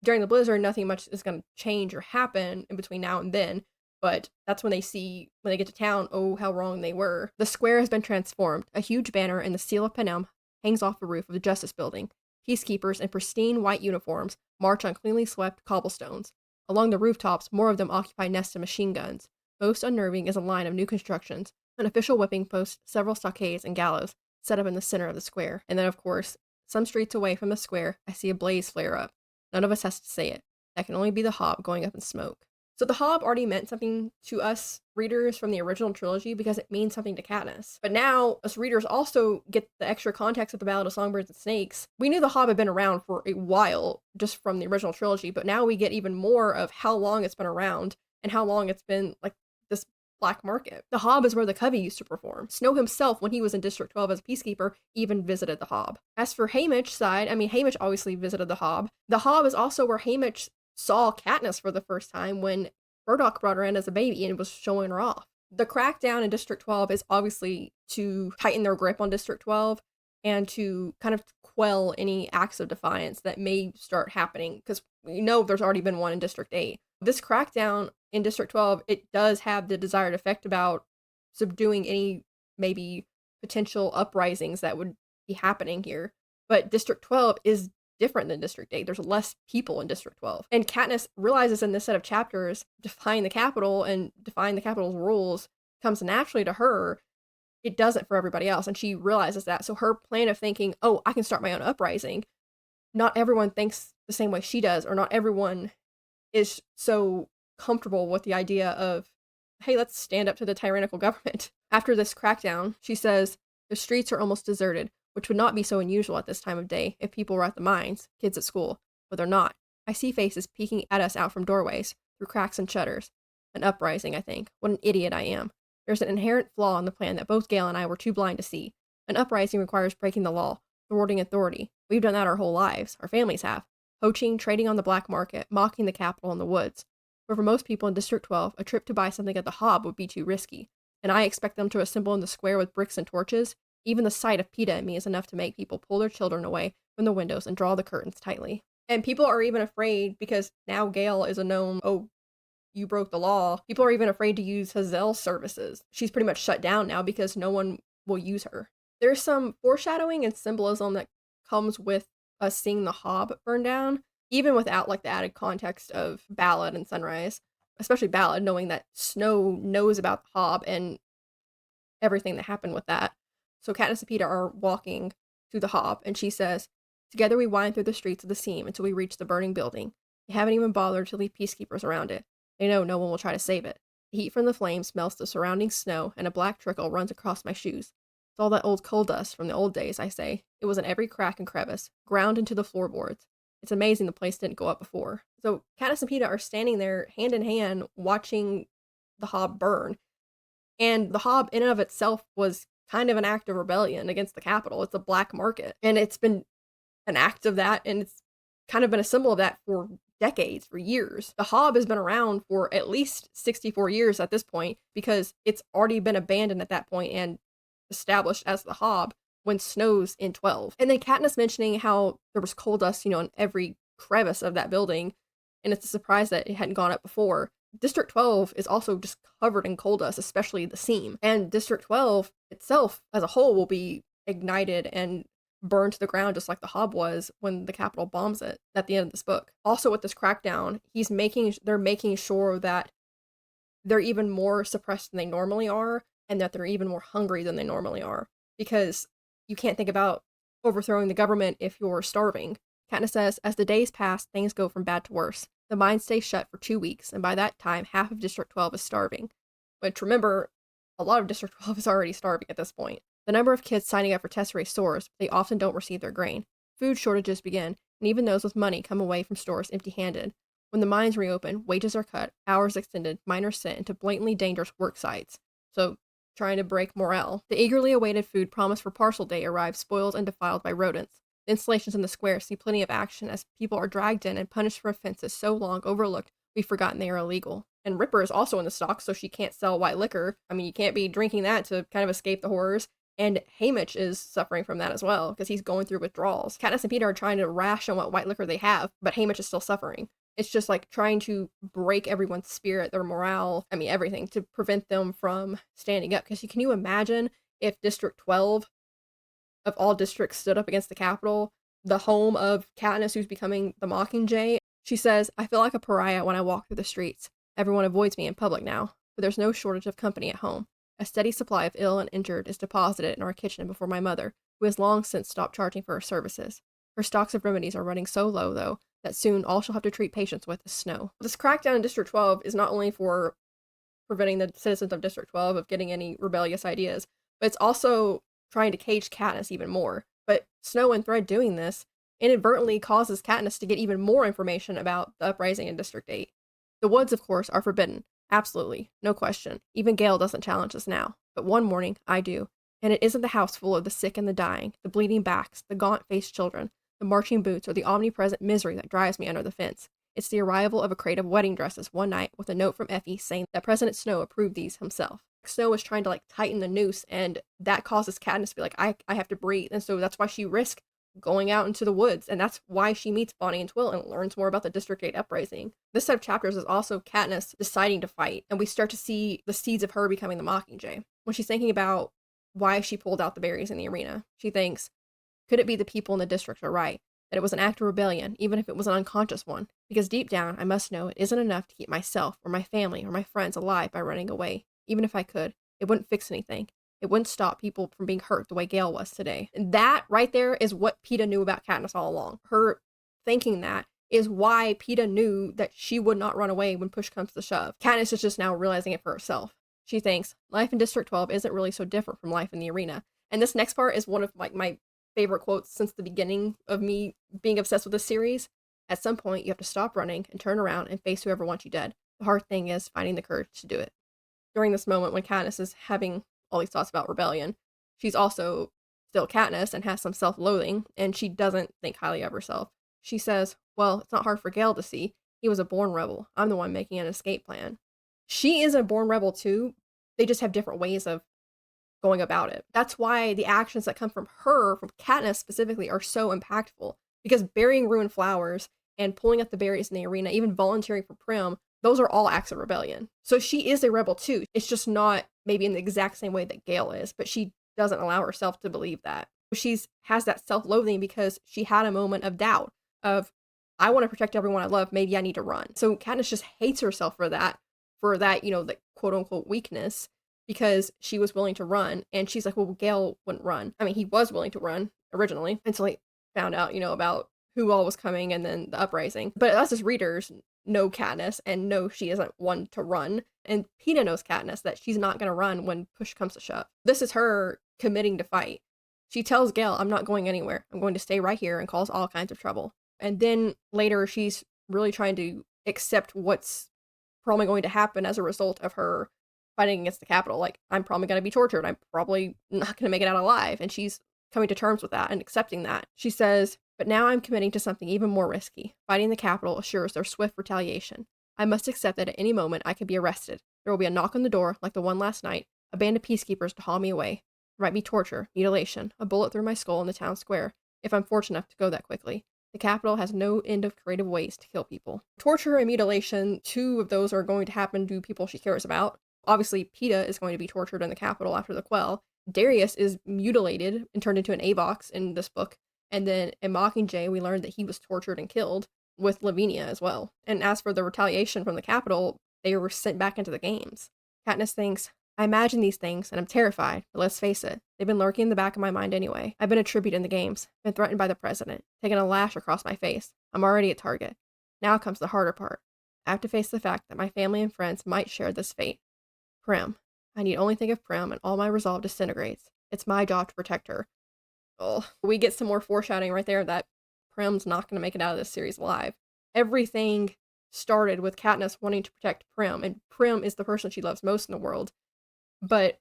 During the blizzard, nothing much is going to change or happen in between now and then. But that's when they see, when they get to town, oh, how wrong they were. The square has been transformed. A huge banner in the seal of Panem hangs off the roof of the Justice Building. Peacekeepers in pristine white uniforms march on cleanly swept cobblestones. Along the rooftops, more of them occupy nests of machine guns. Most unnerving is a line of new constructions, an official whipping post, several stockades, and gallows set up in the center of the square. And then, of course, some streets away from the square, I see a blaze flare up. None of us has to say it. That can only be the Hob going up in smoke. So the Hob already meant something to us readers from the original trilogy because it means something to Katniss. But now, us readers also get the extra context of the Ballad of Songbirds and Snakes. We knew the Hob had been around for a while, just from the original trilogy, but now we get even more of how long it's been around and how long it's been, like, this black market. The Hob is where the Covey used to perform. Snow himself, when he was in District 12 as a peacekeeper, even visited the Hob. As for Haymitch's side, I mean, Haymitch obviously visited the Hob. The Hob is also where Haymitch saw Katniss for the first time when Murdoch brought her in as a baby and was showing her off. The crackdown in District 12 is obviously to tighten their grip on District 12 and to kind of quell any acts of defiance that may start happening, because we know there's already been one in District 8. This crackdown in District 12, it does have the desired effect about subduing any maybe potential uprisings that would be happening here. But District 12 is different than District 8. There's less people in District 12. And Katniss realizes in this set of chapters, defying the Capitol and defying the Capitol's rules comes naturally to her. It doesn't for everybody else, and she realizes that. So her plan of thinking, oh, I can start my own uprising, not everyone thinks the same way she does, or not everyone is so comfortable with the idea of, hey, let's stand up to the tyrannical government. After this crackdown, she says, the streets are almost deserted, which would not be so unusual at this time of day if people were at the mines, kids at school, but they're not. I see faces peeking at us out from doorways, through cracks and shutters. An uprising, I think. What an idiot I am. There's an inherent flaw in the plan that both Gale and I were too blind to see. An uprising requires breaking the law, thwarting authority. We've done that our whole lives. Our families have. Poaching, trading on the black market, mocking the capital in the woods. But for most people in District 12, a trip to buy something at the Hob would be too risky. And I expect them to assemble in the square with bricks and torches. Even the sight of PETA and me is enough to make people pull their children away from the windows and draw the curtains tightly. And people are even afraid because now Gale is a known, oh, you broke the law. People are even afraid to use Hazel's services. She's pretty much shut down now because no one will use her. There's some foreshadowing and symbolism that comes with us seeing the Hob burn down, even without like the added context of Ballad and Sunrise, especially Ballad, knowing that Snow knows about the Hob and everything that happened with that. So Katniss and Peeta are walking through the Hob, and she says, together we wind through the streets of the seam until we reach the burning building. They haven't even bothered to leave peacekeepers around it. They know no one will try to save it. The heat from the flames melts the surrounding snow, and a black trickle runs across my shoes. It's all that old coal dust from the old days, I say. It was in every crack and crevice, ground into the floorboards. It's amazing the place didn't go up before. So Katniss and Peeta are standing there hand in hand watching the Hob burn. And the Hob in and of itself was kind of an act of rebellion against the capital. It's a black market. And it's been an act of that, and it's kind of been a symbol of that for decades, for years. The Hob has been around for at least 64 years at this point because it's already been abandoned at that point and established as the Hob when Snow's in 12. And then Katniss mentioning how there was coal dust, in every crevice of that building, and it's a surprise that it hadn't gone up before. District 12 is also just covered in coal dust, especially the seam. And District 12 itself as a whole will be ignited and burned to the ground just like the Hob was when the Capitol bombs it at the end of this book. Also with this crackdown, they're making sure that they're even more suppressed than they normally are, and that they're even more hungry than they normally are. Because you can't think about overthrowing the government if you're starving. Katniss says, as the days pass, things go from bad to worse. The mines stay shut for 2 weeks, and by that time, half of District 12 is starving. Which, remember, a lot of District 12 is already starving at this point. The number of kids signing up for test race soars, but they often don't receive their grain. Food shortages begin, and even those with money come away from stores empty-handed. When the mines reopen, wages are cut, hours extended, miners sent into blatantly dangerous work sites. So, trying to break morale. The eagerly awaited food promised for Parcel Day arrives spoiled and defiled by rodents. The installations in the square see plenty of action as people are dragged in and punished for offenses so long overlooked we've forgotten they are illegal. And Ripper is also in the stock, so she can't sell white liquor. I mean, you can't be drinking that to kind of escape the horrors. And Haymitch is suffering from that as well, because he's going through withdrawals. Katniss and Peeta are trying to ration what white liquor they have, but Haymitch is still suffering. It's just like trying to break everyone's spirit, their morale, everything, to prevent them from standing up. Because can you imagine if District 12 of all districts stood up against the Capitol, the home of Katniss, who's becoming the Mockingjay? She says, I feel like a pariah when I walk through the streets. Everyone avoids me in public now, but there's no shortage of company at home. A steady supply of ill and injured is deposited in our kitchen before my mother, who has long since stopped charging for her services. Her stocks of remedies are running so low, though, that soon all she'll have to treat patients with is snow. This crackdown in District 12 is not only for preventing the citizens of District 12 of getting any rebellious ideas, but it's also trying to cage Katniss even more. But Snow and Thread doing this inadvertently causes Katniss to get even more information about the uprising in District 8. The woods, of course, are forbidden. Absolutely. No question. Even Gale doesn't challenge us now. But one morning, I do. And it isn't the house full of the sick and the dying, the bleeding backs, the gaunt-faced children, the marching boots, or the omnipresent misery that drives me under the fence. It's the arrival of a crate of wedding dresses one night with a note from Effie saying that President Snow approved these himself. Snow is trying to tighten the noose, and that causes Katniss to be like, I have to breathe. And so that's why she risks going out into the woods, and that's why she meets Bonnie and Twill and learns more about the District 8 uprising. This set of chapters is also Katniss deciding to fight, and we start to see the seeds of her becoming the Mockingjay. When she's thinking about why she pulled out the berries in the arena, she thinks, could it be the people in the district are right? That it was an act of rebellion, even if it was an unconscious one? Because deep down, I must know it isn't enough to keep myself or my family or my friends alive by running away. Even if I could, it wouldn't fix anything. It wouldn't stop people from being hurt the way Gale was today. And that right there is what Peeta knew about Katniss all along. Her thinking that is why Peeta knew that she would not run away when push comes to shove. Katniss is just now realizing it for herself. She thinks life in District 12 isn't really so different from life in the arena. And this next part is one of my favorite quotes since the beginning of me being obsessed with this series. At some point, you have to stop running and turn around and face whoever wants you dead. The hard thing is finding the courage to do it. During this moment when Katniss is having all these thoughts about rebellion, she's also still Katniss and has some self-loathing, and she doesn't think highly of herself. She says, well, it's not hard for Gale to see. He was a born rebel. I'm the one making an escape plan. She is a born rebel too. They just have different ways of going about it. That's why the actions that come from her, from Katniss specifically, are so impactful. Because burying ruined flowers and pulling up the berries in the arena, even volunteering for Prim, those are all acts of rebellion. So she is a rebel too. It's just not maybe in the exact same way that Gale is, but she doesn't allow herself to believe that. She has that self-loathing because she had a moment of doubt of, I want to protect everyone I love, maybe I need to run. So Katniss just hates herself for that, the quote-unquote weakness, because she was willing to run, and she's like, well, Gale wouldn't run. I mean, he was willing to run originally until he found out, about who all was coming and then the uprising. But us as readers know Katniss and know she isn't one to run. And Peeta knows Katniss that she's not going to run when push comes to shove. This is her committing to fight. She tells Gale, I'm not going anywhere. I'm going to stay right here and cause all kinds of trouble. And then later she's really trying to accept what's probably going to happen as a result of her fighting against the Capitol. Like, I'm probably going to be tortured. I'm probably not going to make it out alive. And she's coming to terms with that and accepting that. She says, but now I'm committing to something even more risky. Fighting the Capitol assures their swift retaliation. I must accept that at any moment I could be arrested. There will be a knock on the door, like the one last night, a band of peacekeepers to haul me away. There might be torture, mutilation, a bullet through my skull in the town square, if I'm fortunate enough to go that quickly. The Capitol has no end of creative ways to kill people. Torture and mutilation, two of those are going to happen to people she cares about. Obviously, Peeta is going to be tortured in the Capitol after the Quell. Darius is mutilated and turned into an Avox in this book. And then in Mockingjay, we learned that he was tortured and killed with Lavinia as well. And as for the retaliation from the Capitol, they were sent back into the games. Katniss thinks, I imagine these things, and I'm terrified, but let's face it, they've been lurking in the back of my mind anyway. I've been a tribute in the games, been threatened by the president, taken a lash across my face. I'm already a target. Now comes the harder part. I have to face the fact that my family and friends might share this fate. Prim. I need only think of Prim, and all my resolve disintegrates. It's my job to protect her. Oh, we get some more foreshadowing right there that Prim's not going to make it out of this series alive. Everything started with Katniss wanting to protect Prim, and Prim is the person she loves most in the world. But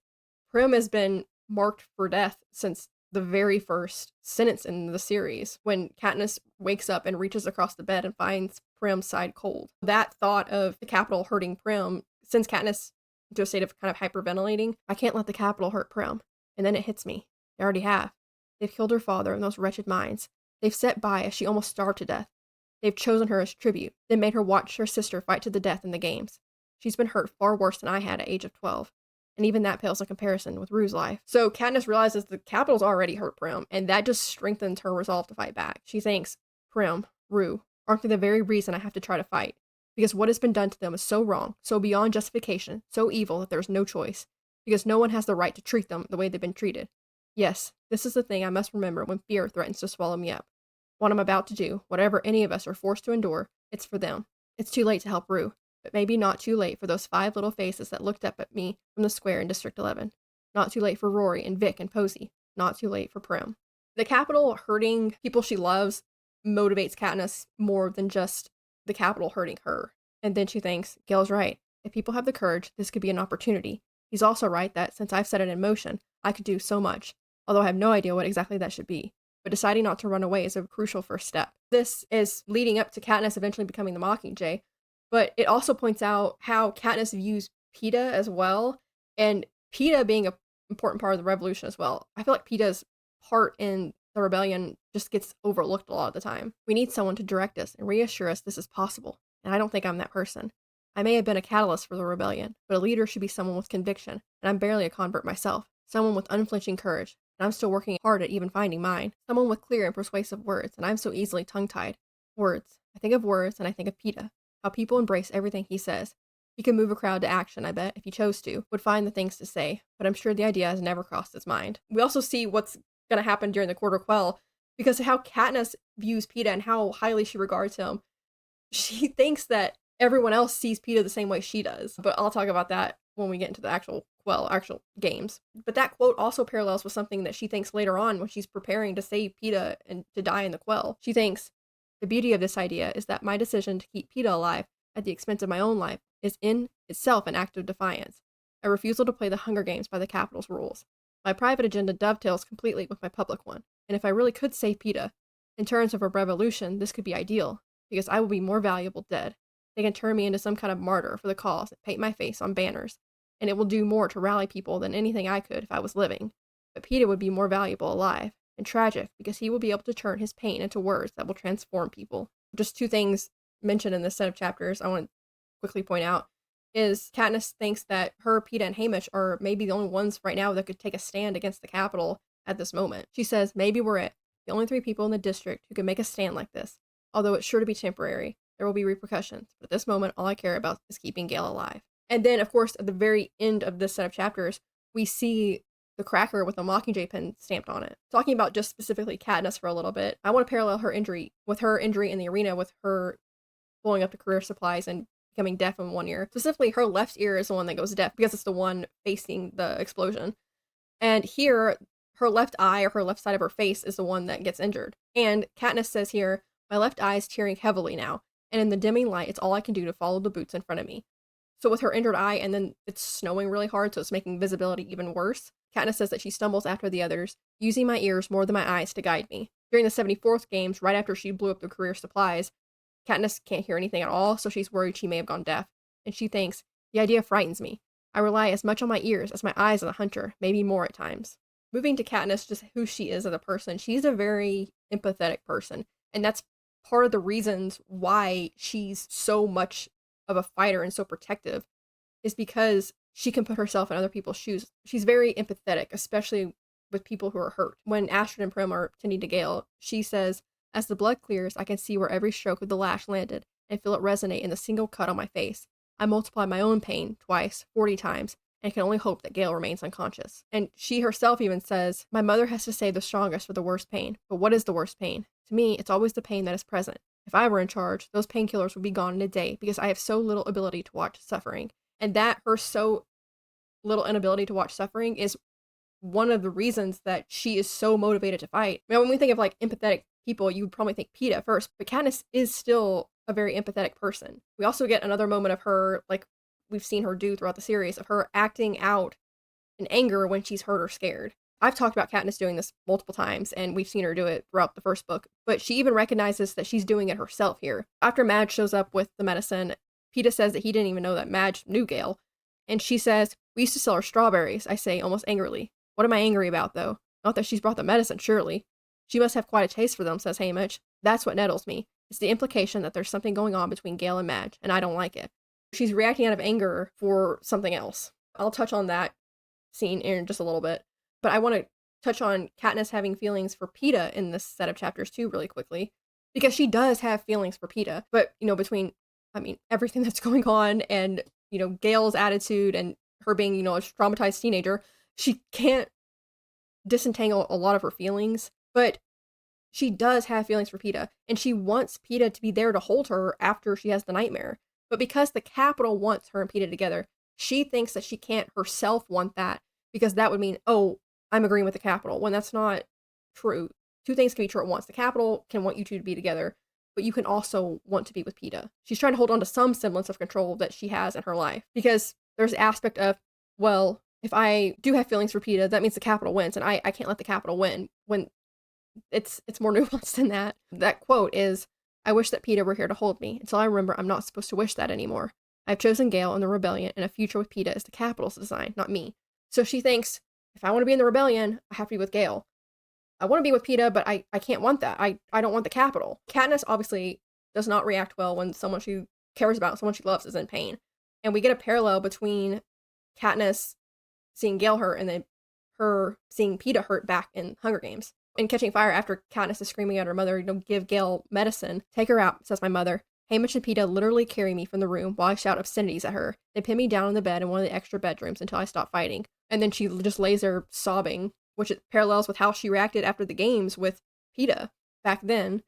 Prim has been marked for death since the very first sentence in the series, when Katniss wakes up and reaches across the bed and finds Prim's side cold. That thought of the Capitol hurting Prim sends Katniss into a state of kind of hyperventilating. I can't let the Capitol hurt Prim. And then it hits me. They already have. They've killed her father in those wretched mines. They've set by as she almost starved to death. They've chosen her as tribute, then made her watch her sister fight to the death in the games. She's been hurt far worse than I had at age of 12. And even that pales in comparison with Rue's life. So Katniss realizes the Capitol's already hurt Prim, and that just strengthens her resolve to fight back. She thinks, Prim, Rue, aren't they the very reason I have to try to fight? Because what has been done to them is so wrong, so beyond justification, so evil that there's no choice. Because no one has the right to treat them the way they've been treated. Yes, this is the thing I must remember when fear threatens to swallow me up. What I'm about to do, whatever any of us are forced to endure, it's for them. It's too late to help Rue, but maybe not too late for those 5 little faces that looked up at me from the square in District 11. Not too late for Rory and Vic and Posey. Not too late for Prim. The Capitol hurting people she loves motivates Katniss more than just the Capitol hurting her. And then she thinks, Gale's right. If people have the courage, this could be an opportunity. He's also right that since I've set it in motion, I could do so much, although I have no idea what exactly that should be. But deciding not to run away is a crucial first step. This is leading up to Katniss eventually becoming the Mockingjay, but it also points out how Katniss views Peeta as well, and Peeta being an important part of the revolution as well. I feel like Peeta's part in the rebellion just gets overlooked a lot of the time. We need someone to direct us and reassure us this is possible, and I don't think I'm that person. I may have been a catalyst for the rebellion, but a leader should be someone with conviction, and I'm barely a convert myself. Someone with unflinching courage, and I'm still working hard at even finding mine. Someone with clear and persuasive words, and I'm so easily tongue-tied. Words. I think of words, and I think of Peeta. How people embrace everything he says. He could move a crowd to action, I bet, if he chose to, would find the things to say, but I'm sure the idea has never crossed his mind. We also see what's going to happen during the Quarter Quell, because of how Katniss views Peeta and how highly she regards him. She thinks that everyone else sees Peeta the same way she does, but I'll talk about that when we get into the actual games. But that quote also parallels with something that she thinks later on when she's preparing to save PETA and to die in the quell. She thinks, the beauty of this idea is that my decision to keep PETA alive at the expense of my own life is in itself an act of defiance, a refusal to play the Hunger Games by the Capitol's rules. My private agenda dovetails completely with my public one, and if I really could save PETA, in terms of a revolution, this could be ideal, because I will be more valuable dead. They can turn me into some kind of martyr for the cause and paint my face on banners, and it will do more to rally people than anything I could if I was living. But PETA would be more valuable alive, and tragic, because he will be able to turn his pain into words that will transform people. Just two things mentioned in this set of chapters I want to quickly point out is Katniss thinks that her, PETA, and Haymitch are maybe the only ones right now that could take a stand against the Capitol at this moment. She says, maybe we're it, the only 3 people in the district who can make a stand like this. Although it's sure to be temporary, there will be repercussions, but at this moment all I care about is keeping Gale alive. And then, of course, at the very end of this set of chapters, we see the cracker with a Mockingjay pen stamped on it. Talking about just specifically Katniss for a little bit, I want to parallel her injury in the arena with her blowing up the career supplies and becoming deaf in one ear. Specifically, her left ear is the one that goes deaf because it's the one facing the explosion. And here, her left eye or her left side of her face is the one that gets injured. And Katniss says here, my left eye is tearing heavily now, and in the dimming light, it's all I can do to follow the boots in front of me. So with her injured eye, and then it's snowing really hard, so it's making visibility even worse, Katniss says that she stumbles after the others, using my ears more than my eyes to guide me. During the 74th games, right after she blew up the career supplies, Katniss can't hear anything at all, so she's worried she may have gone deaf. And she thinks, the idea frightens me. I rely as much on my ears as my eyes as a hunter, maybe more at times. Moving to Katniss, just who she is as a person, she's a very empathetic person. And that's part of the reasons why she's so much of a fighter and so protective, is because she can put herself in other people's shoes. She's very empathetic, especially with people who are hurt. When Astrid and Prim are tending to Gale, she says, as the blood clears, I can see where every stroke of the lash landed and feel it resonate in the single cut on my face. I multiply my own pain twice, 40 times, and can only hope that Gale remains unconscious. And she herself even says, my mother has to save the strongest for the worst pain. But what is the worst pain? To me, it's always the pain that is present. If I were in charge, those painkillers would be gone in a day because I have so little ability to watch suffering. And that her so little inability to watch suffering is one of the reasons that she is so motivated to fight. Now, when we think of like empathetic people, you would probably think PETA first, but Katniss is still a very empathetic person. We also get another moment of her, like we've seen her do throughout the series, of her acting out in anger when she's hurt or scared. I've talked about Katniss doing this multiple times, and we've seen her do it throughout the first book, but she even recognizes that she's doing it herself here. After Madge shows up with the medicine, PETA says that he didn't even know that Madge knew Gale, and she says, we used to sell her strawberries, I say, almost angrily. What am I angry about, though? Not that she's brought the medicine, surely. She must have quite a taste for them, says Haymitch. That's what nettles me. It's the implication that there's something going on between Gale and Madge, and I don't like it. She's reacting out of anger for something else. I'll touch on that scene in just a little bit, but I want to touch on Katniss having feelings for PETA in this set of chapters too really quickly, because she does have feelings for PETA, but, between, everything that's going on and, Gale's attitude and her being, a traumatized teenager, she can't disentangle a lot of her feelings, but she does have feelings for PETA, and she wants PETA to be there to hold her after she has the nightmare. But because the Capitol wants her and PETA together, she thinks that she can't herself want that, because that would mean, oh, I'm agreeing with the Capitol, when that's not true. Two things can be true at once. The Capitol can want you two to be together, but you can also want to be with PETA. She's trying to hold on to some semblance of control that she has in her life, because there's the aspect of, well, if I do have feelings for PETA, that means the Capitol wins, and I can't let the Capitol win, when it's more nuanced than that. That quote is, I wish that PETA were here to hold me, until I remember I'm not supposed to wish that anymore. I've chosen Gale and the rebellion, and a future with PETA is the Capitol's design, not me. So she thinks, if I want to be in the rebellion, I have to be with Gale. I want to be with PETA, but I can't want that. I don't want the Capitol. Katniss obviously does not react well when someone she cares about, someone she loves, is in pain. And we get a parallel between Katniss seeing Gale hurt and then her seeing PETA hurt back in Hunger Games. In Catching Fire, after Katniss is screaming at her mother, give Gale medicine, take her out, says my mother. Haymitch and PETA literally carry me from the room while I shout obscenities at her. They pin me down on the bed in one of the extra bedrooms until I stop fighting. And then she just lays there sobbing, which it parallels with how she reacted after the games with PETA. Back then,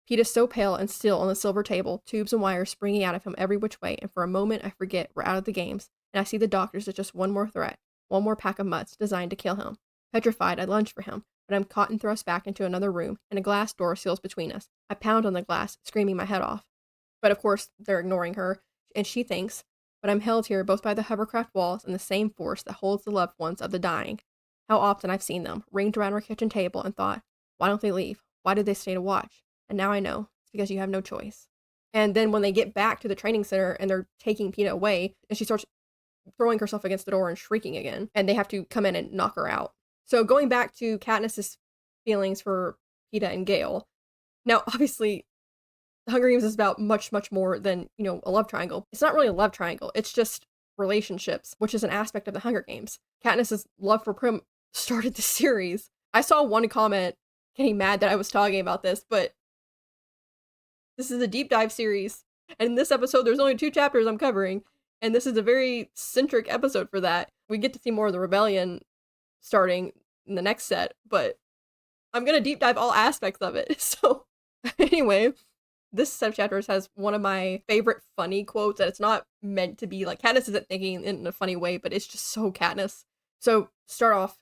PETA's so pale and still on the silver table, tubes and wires springing out of him every which way, and for a moment I forget we're out of the games, and I see the doctors as just one more threat, one more pack of mutts designed to kill him. Petrified, I lunge for him, but I'm caught and thrust back into another room, and a glass door seals between us. I pound on the glass, screaming my head off. But of course, they're ignoring her, and she thinks, but I'm held here both by the hovercraft walls and the same force that holds the loved ones of the dying. How often I've seen them, ringed around our kitchen table, and thought, why don't they leave? Why did they stay to watch? And now I know, it's because you have no choice. And then when they get back to the training center and they're taking Peeta away, and she starts throwing herself against the door and shrieking again, and they have to come in and knock her out. So going back to Katniss's feelings for Peeta and Gale, now obviously the Hunger Games is about much, much more than, a love triangle. It's not really a love triangle, it's just relationships, which is an aspect of the Hunger Games. Katniss's love for Prim started the series. I saw one comment getting mad that I was talking about this, but this is a deep dive series, and in this episode there's only 2 chapters I'm covering, and this is a very centric episode for that. We get to see more of the rebellion starting in the next set, but I'm gonna deep dive all aspects of it. So anyway, this set of chapters has one of my favorite funny quotes, and it's not meant to be like, Katniss isn't thinking in a funny way, but it's just so Katniss. So start off,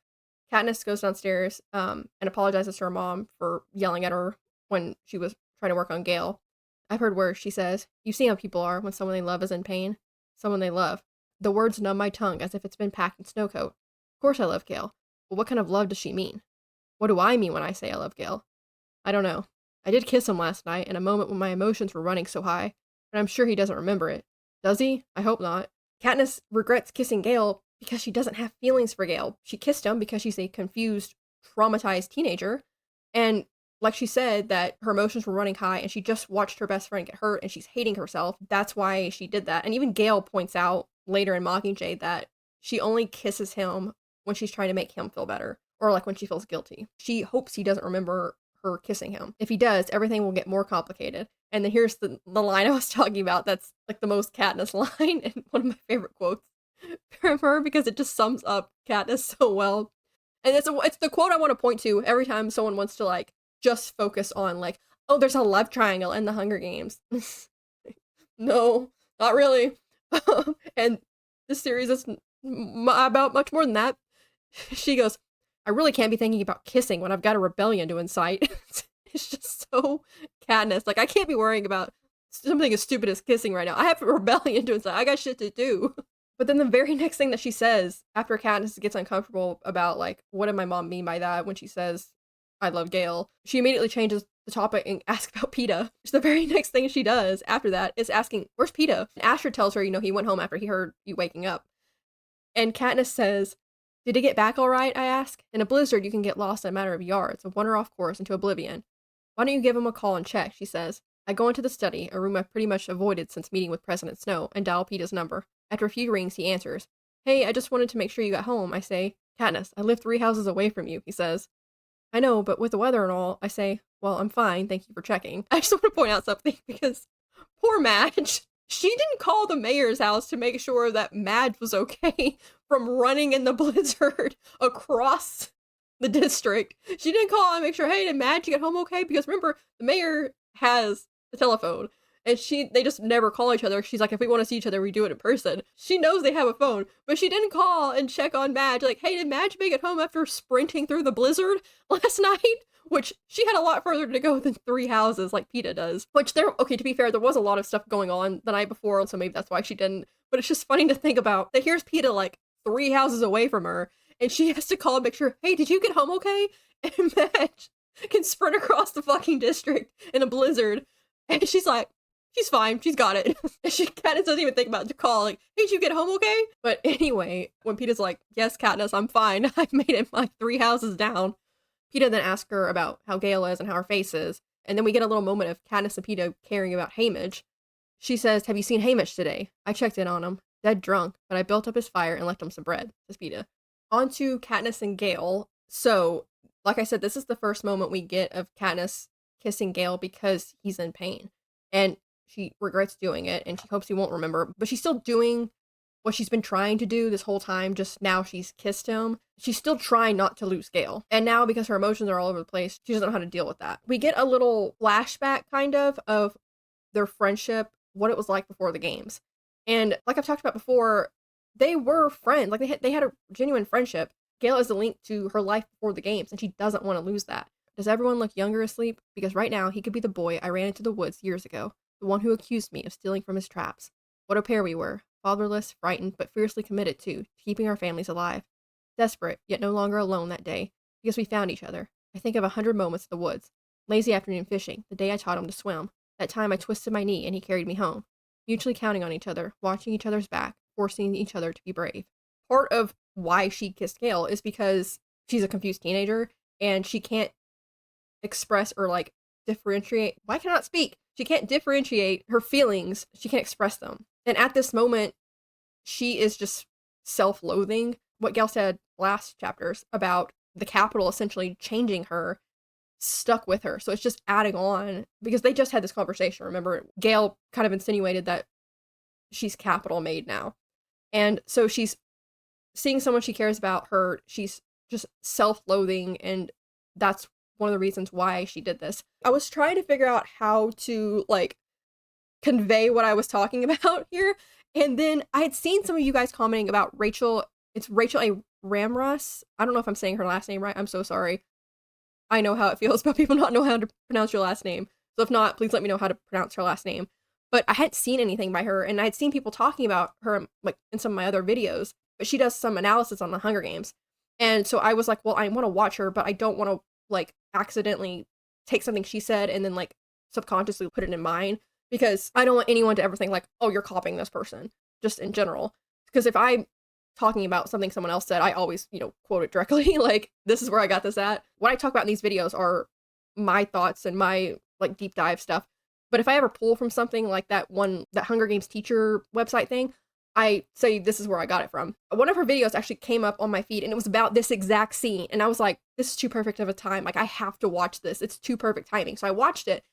Katniss goes downstairs and apologizes to her mom for yelling at her when she was trying to work on Gale. I've heard worse, she says. You see how people are when someone they love is in pain? Someone they love. The words numb my tongue as if it's been packed in snow coat. Of course I love Gale, but what kind of love does she mean? What do I mean when I say I love Gale? I don't know. I did kiss him last night in a moment when my emotions were running so high, but I'm sure he doesn't remember it. Does he? I hope not. Katniss regrets kissing Gale because she doesn't have feelings for Gale. She kissed him because she's a confused, traumatized teenager, and like she said, that her emotions were running high and she just watched her best friend get hurt and she's hating herself. That's why she did that. And even Gale points out later in Mockingjay that she only kisses him when she's trying to make him feel better, or like when she feels guilty. She hopes he doesn't remember her kissing him. If he does, everything will get more complicated. And then here's the line I was talking about that's like the most Katniss line and one of my favorite quotes from her because it just sums up Katniss so well. And it's the quote I want to point to every time someone wants to like just focus on like, oh, there's a love triangle in the Hunger Games. No, not really. And this series is about much more than that. She goes, I really can't be thinking about kissing when I've got a rebellion to incite. It's just so Katniss. Like, I can't be worrying about something as stupid as kissing right now. I have a rebellion to incite. I got shit to do. But then the very next thing that she says, after Katniss gets uncomfortable about, like, what did my mom mean by that when she says, I love Gale, she immediately changes the topic and asks about Peeta. So the very next thing she does after that is asking, where's Peeta? And Astrid tells her, he went home after he heard you waking up. And Katniss says, did he get back all right, I ask? In a blizzard, you can get lost in a matter of yards, a wander-off course into oblivion. Why don't you give him a call and check, she says. I go into the study, a room I've pretty much avoided since meeting with President Snow, and dial Peeta's number. After a few rings, he answers. Hey, I just wanted to make sure you got home, I say. Katniss, I live 3 houses away from you, he says. I know, but with the weather and all, I say, well, I'm fine, thank you for checking. I just want to point out something, because poor Madge, she didn't call the mayor's house to make sure that Madge was okay from running in the blizzard across the district. She didn't call and make sure, hey, did Madge get home okay? Because remember, the mayor has the telephone, and they just never call each other. She's like, if we want to see each other, we do it in person. She knows they have a phone, but she didn't call and check on Madge. Like, hey, did Madge make it home after sprinting through the blizzard last night? Which she had a lot further to go than 3 houses like Peeta does. Which okay, to be fair, there was a lot of stuff going on the night before, so maybe that's why she didn't. But it's just funny to think about that here's Peeta like 3 houses away from her, and she has to call and make sure, hey, did you get home okay? And Madge can sprint across the fucking district in a blizzard, and she's like, she's fine, she's got it. And she kind of doesn't even think about it to call, like, hey, did you get home okay? But anyway, when Peeta's like, yes, Katniss, I'm fine, I've made it like 3 houses down. Peeta then asks her about how Gale is and how her face is, and then we get a little moment of Katniss and Peeta caring about Haymitch. She says, have you seen Haymitch today? I checked in on him, dead drunk, but I built up his fire and left him some bread, says Peeta. On to Katniss and Gale. So, like I said, this is the first moment we get of Katniss kissing Gale because he's in pain. And she regrets doing it, and she hopes he won't remember, but she's still doing what she's been trying to do this whole time, just now she's kissed him. She's still trying not to lose Gale. And now, because her emotions are all over the place, she doesn't know how to deal with that. We get a little flashback, kind of their friendship, what it was like before the games. And like I've talked about before, they were friends. Like they had a genuine friendship. Gale is a link to her life before the games, and she doesn't want to lose that. Does everyone look younger asleep? Because right now he could be the boy I ran into the woods years ago, the one who accused me of stealing from his traps. What a pair we were, fatherless, frightened, but fiercely committed to keeping our families alive. Desperate, yet no longer alone that day, because we found each other. I think of 100 moments in the woods. Lazy afternoon fishing, the day I taught him to swim. That time I twisted my knee and he carried me home. Mutually counting on each other, watching each other's back, forcing each other to be brave. Part of why she kissed Gale is because she's a confused teenager and she can't express or like differentiate. Why can I not speak? She can't differentiate her feelings. She can't express them. And at this moment, she is just self-loathing. What Gale said last chapters about the capital essentially changing her stuck with her. So it's just adding on because they just had this conversation. Remember, Gale kind of insinuated that she's capital made now. And so she's seeing someone she cares about her. She's just self-loathing, and that's one of the reasons why she did this. I was trying to figure out how to like convey what I was talking about here. And then I had seen some of you guys commenting about Rachel. It's Rachel A. Ramras. I don't know if I'm saying her last name right. I'm so sorry. I know how it feels about people not knowing how to pronounce your last name. So if not, please let me know how to pronounce her last name. But I hadn't seen anything by her, and I had seen people talking about her like in some of my other videos. But she does some analysis on the Hunger Games. And so I was like, well, I want to watch her, but I don't want to like accidentally take something she said and then like subconsciously put it in mine, because I don't want anyone to ever think like, oh, you're copying this person, just in general. Because if I'm talking about something someone else said, I always, quote it directly. Like, this is where I got this at. What I talk about in these videos are my thoughts and my like deep dive stuff. But if I ever pull from something like that Hunger Games teacher website thing, I say this is where I got it from. One of her videos actually came up on my feed and it was about this exact scene. And I was like, this is too perfect of a time. Like, I have to watch this. It's too perfect timing. So I watched it.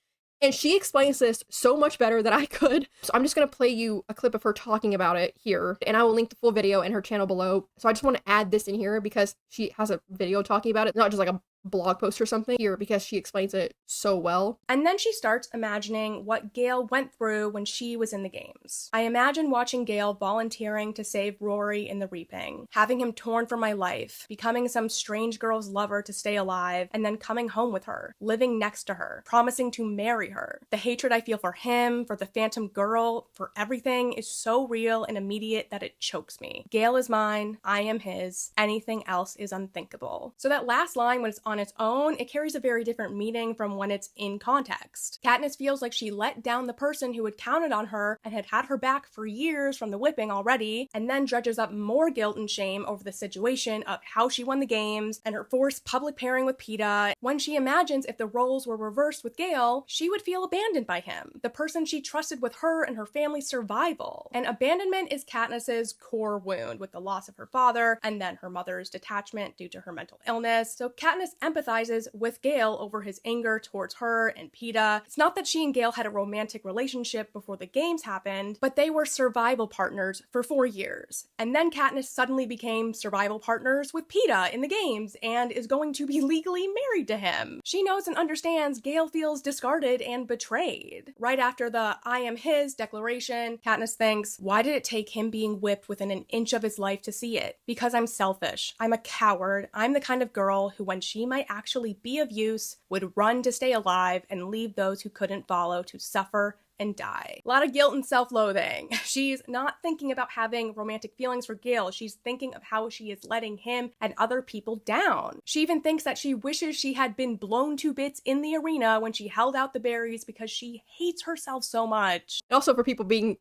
And she explains this so much better than I could. So I'm just going to play you a clip of her talking about it here. And I will link the full video in her channel below. So I just want to add this in here because she has a video talking about it. Not just like a blog post or something here, because she explains it so well. And then she starts imagining what Gale went through when she was in the games. I imagine watching Gale volunteering to save Rory in the Reaping, having him torn from my life, becoming some strange girl's lover to stay alive, and then coming home with her, living next to her, promising to marry her. The hatred I feel for him, for the Phantom Girl, for everything is so real and immediate that it chokes me. Gale is mine, I am his, anything else is unthinkable. So that last line, when it's on its own, it carries a very different meaning from when it's in context. Katniss feels like she let down the person who had counted on her and had her back for years from the whipping already, and then dredges up more guilt and shame over the situation of how she won the games and her forced public pairing with Peeta. When she imagines if the roles were reversed with Gale, she would feel abandoned by him, the person she trusted with her and her family's survival. And abandonment is Katniss's core wound, with the loss of her father and then her mother's detachment due to her mental illness. So Katniss empathizes with Gale over his anger towards her and Peeta. It's not that she and Gale had a romantic relationship before the games happened, but they were survival partners for 4 years. And then Katniss suddenly became survival partners with Peeta in the games and is going to be legally married to him. She knows and understands Gale feels discarded and betrayed. Right after the I am his declaration, Katniss thinks, why did it take him being whipped within an inch of his life to see it? Because I'm selfish. I'm a coward. I'm the kind of girl who, when she might actually be of use, would run to stay alive and leave those who couldn't follow to suffer and die. A lot of guilt and self-loathing. She's not thinking about having romantic feelings for Gale. She's thinking of how she is letting him and other people down. She even thinks that she wishes she had been blown to bits in the arena when she held out the berries because she hates herself so much. And also for people thinking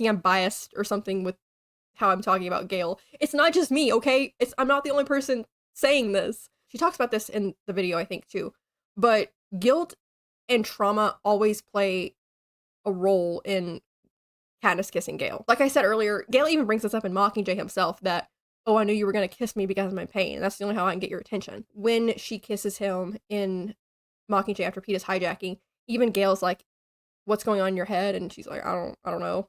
I'm biased or something with how I'm talking about Gale. It's not just me, okay? I'm not the only person saying this. She talks about this in the video, I think, too. But guilt and trauma always play a role in Katniss kissing Gale. Like I said earlier, Gale even brings this up in Mockingjay himself that, oh, I knew you were going to kiss me because of my pain. That's the only how I can get your attention. When she kisses him in Mockingjay after Peeta's hijacking, even Gale's like, what's going on in your head? And she's like, I don't know.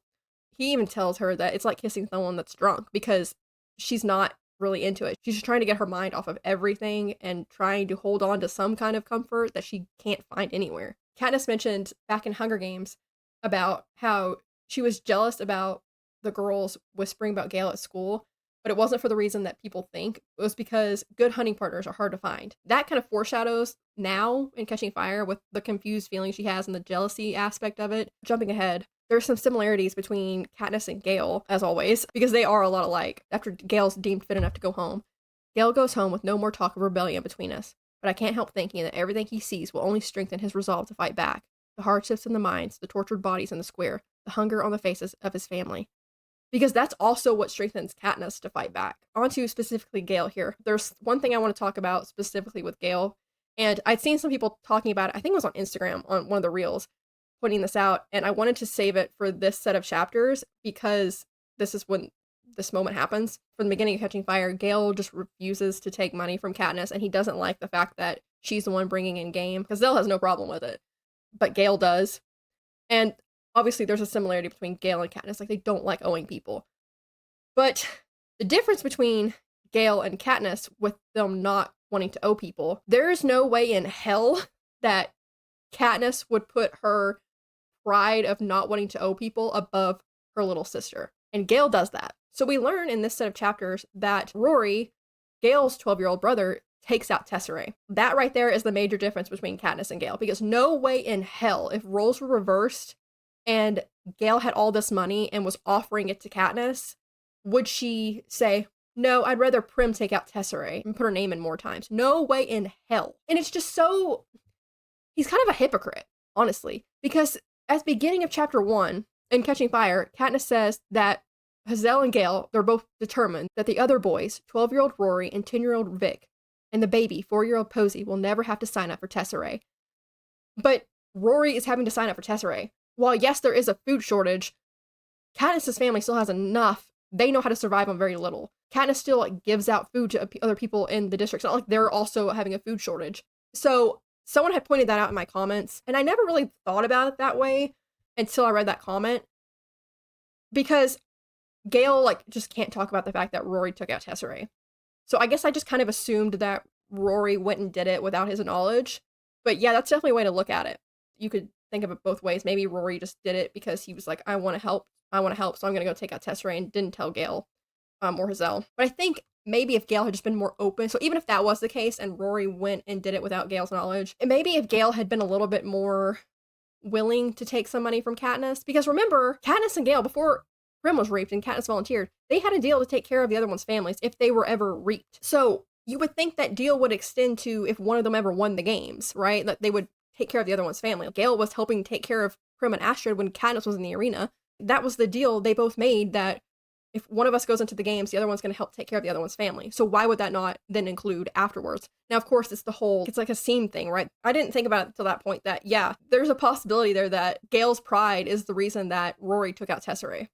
He even tells her that it's like kissing someone that's drunk because she's not really into it. She's just trying to get her mind off of everything and trying to hold on to some kind of comfort that she can't find anywhere. Katniss mentioned back in Hunger Games about how she was jealous about the girls whispering about Gale at school, but it wasn't for the reason that people think. It was because good hunting partners are hard to find. That kind of foreshadows now in Catching Fire with the confused feeling she has and the jealousy aspect of it. Jumping ahead, there's some similarities between Katniss and Gale, as always, because they are a lot alike. After Gale's deemed fit enough to go home, Gale goes home with no more talk of rebellion between us, but I can't help thinking that everything he sees will only strengthen his resolve to fight back. The hardships in the mines, the tortured bodies in the square, the hunger on the faces of his family. Because that's also what strengthens Katniss to fight back. On to specifically Gale here. There's one thing I want to talk about specifically with Gale, and I'd seen some people talking about it, I think it was on Instagram, on one of the reels, pointing this out, and I wanted to save it for this set of chapters because this is when this moment happens. From the beginning of Catching Fire, Gale just refuses to take money from Katniss, and he doesn't like the fact that she's the one bringing in game, because Zell has no problem with it, but Gale does. And obviously there's a similarity between Gale and Katniss, like they don't like owing people. But the difference between Gale and Katniss with them not wanting to owe people, there is no way in hell that Katniss would put her pride of not wanting to owe people above her little sister. And Gale does that. So we learn in this set of chapters that Rory, Gale's 12-year-old brother, takes out Tesserae. That right there is the major difference between Katniss and Gale, because no way in hell, if roles were reversed and Gale had all this money and was offering it to Katniss, would she say, no, I'd rather Prim take out Tesserae and put her name in more times? No way in hell. And it's just so... He's kind of a hypocrite, honestly, because at the beginning of chapter 1, in Catching Fire, Katniss says that Hazel and Gale, they're both determined that the other boys, 12-year-old Rory and 10-year-old Vic, and the baby, 4-year-old Posey, will never have to sign up for Tesserae. But Rory is having to sign up for Tesserae. While, yes, there is a food shortage, Katniss's family still has enough. They know how to survive on very little. Katniss still gives out food to other people in the district. It's not like they're also having a food shortage. So someone had pointed that out in my comments, and I never really thought about it that way until I read that comment. Because Gale, just can't talk about the fact that Rory took out Tesserae. So I guess I just kind of assumed that Rory went and did it without his knowledge. But yeah, that's definitely a way to look at it. You could think of it both ways. Maybe Rory just did it because he was like, I want to help, so I'm going to go take out Tesserae, and didn't tell Gale or Hazel. But I think maybe if Gale had just been more open, so even if that was the case and Rory went and did it without Gale's knowledge, and maybe if Gale had been a little bit more willing to take some money from Katniss, because remember, Katniss and Gale, before Prim was raped and Katniss volunteered, they had a deal to take care of the other one's families if they were ever reaped. So you would think that deal would extend to if one of them ever won the games, right? That they would take care of the other one's family. Gale was helping take care of Prim and Astrid when Katniss was in the arena. That was the deal they both made, that if one of us goes into the games, the other one's going to help take care of the other one's family. So why would that not then include afterwards? Now, of course, it's like a scene thing, right? I didn't think about it until that point that, yeah, there's a possibility there that Gale's pride is the reason that Rory took out Tesserae.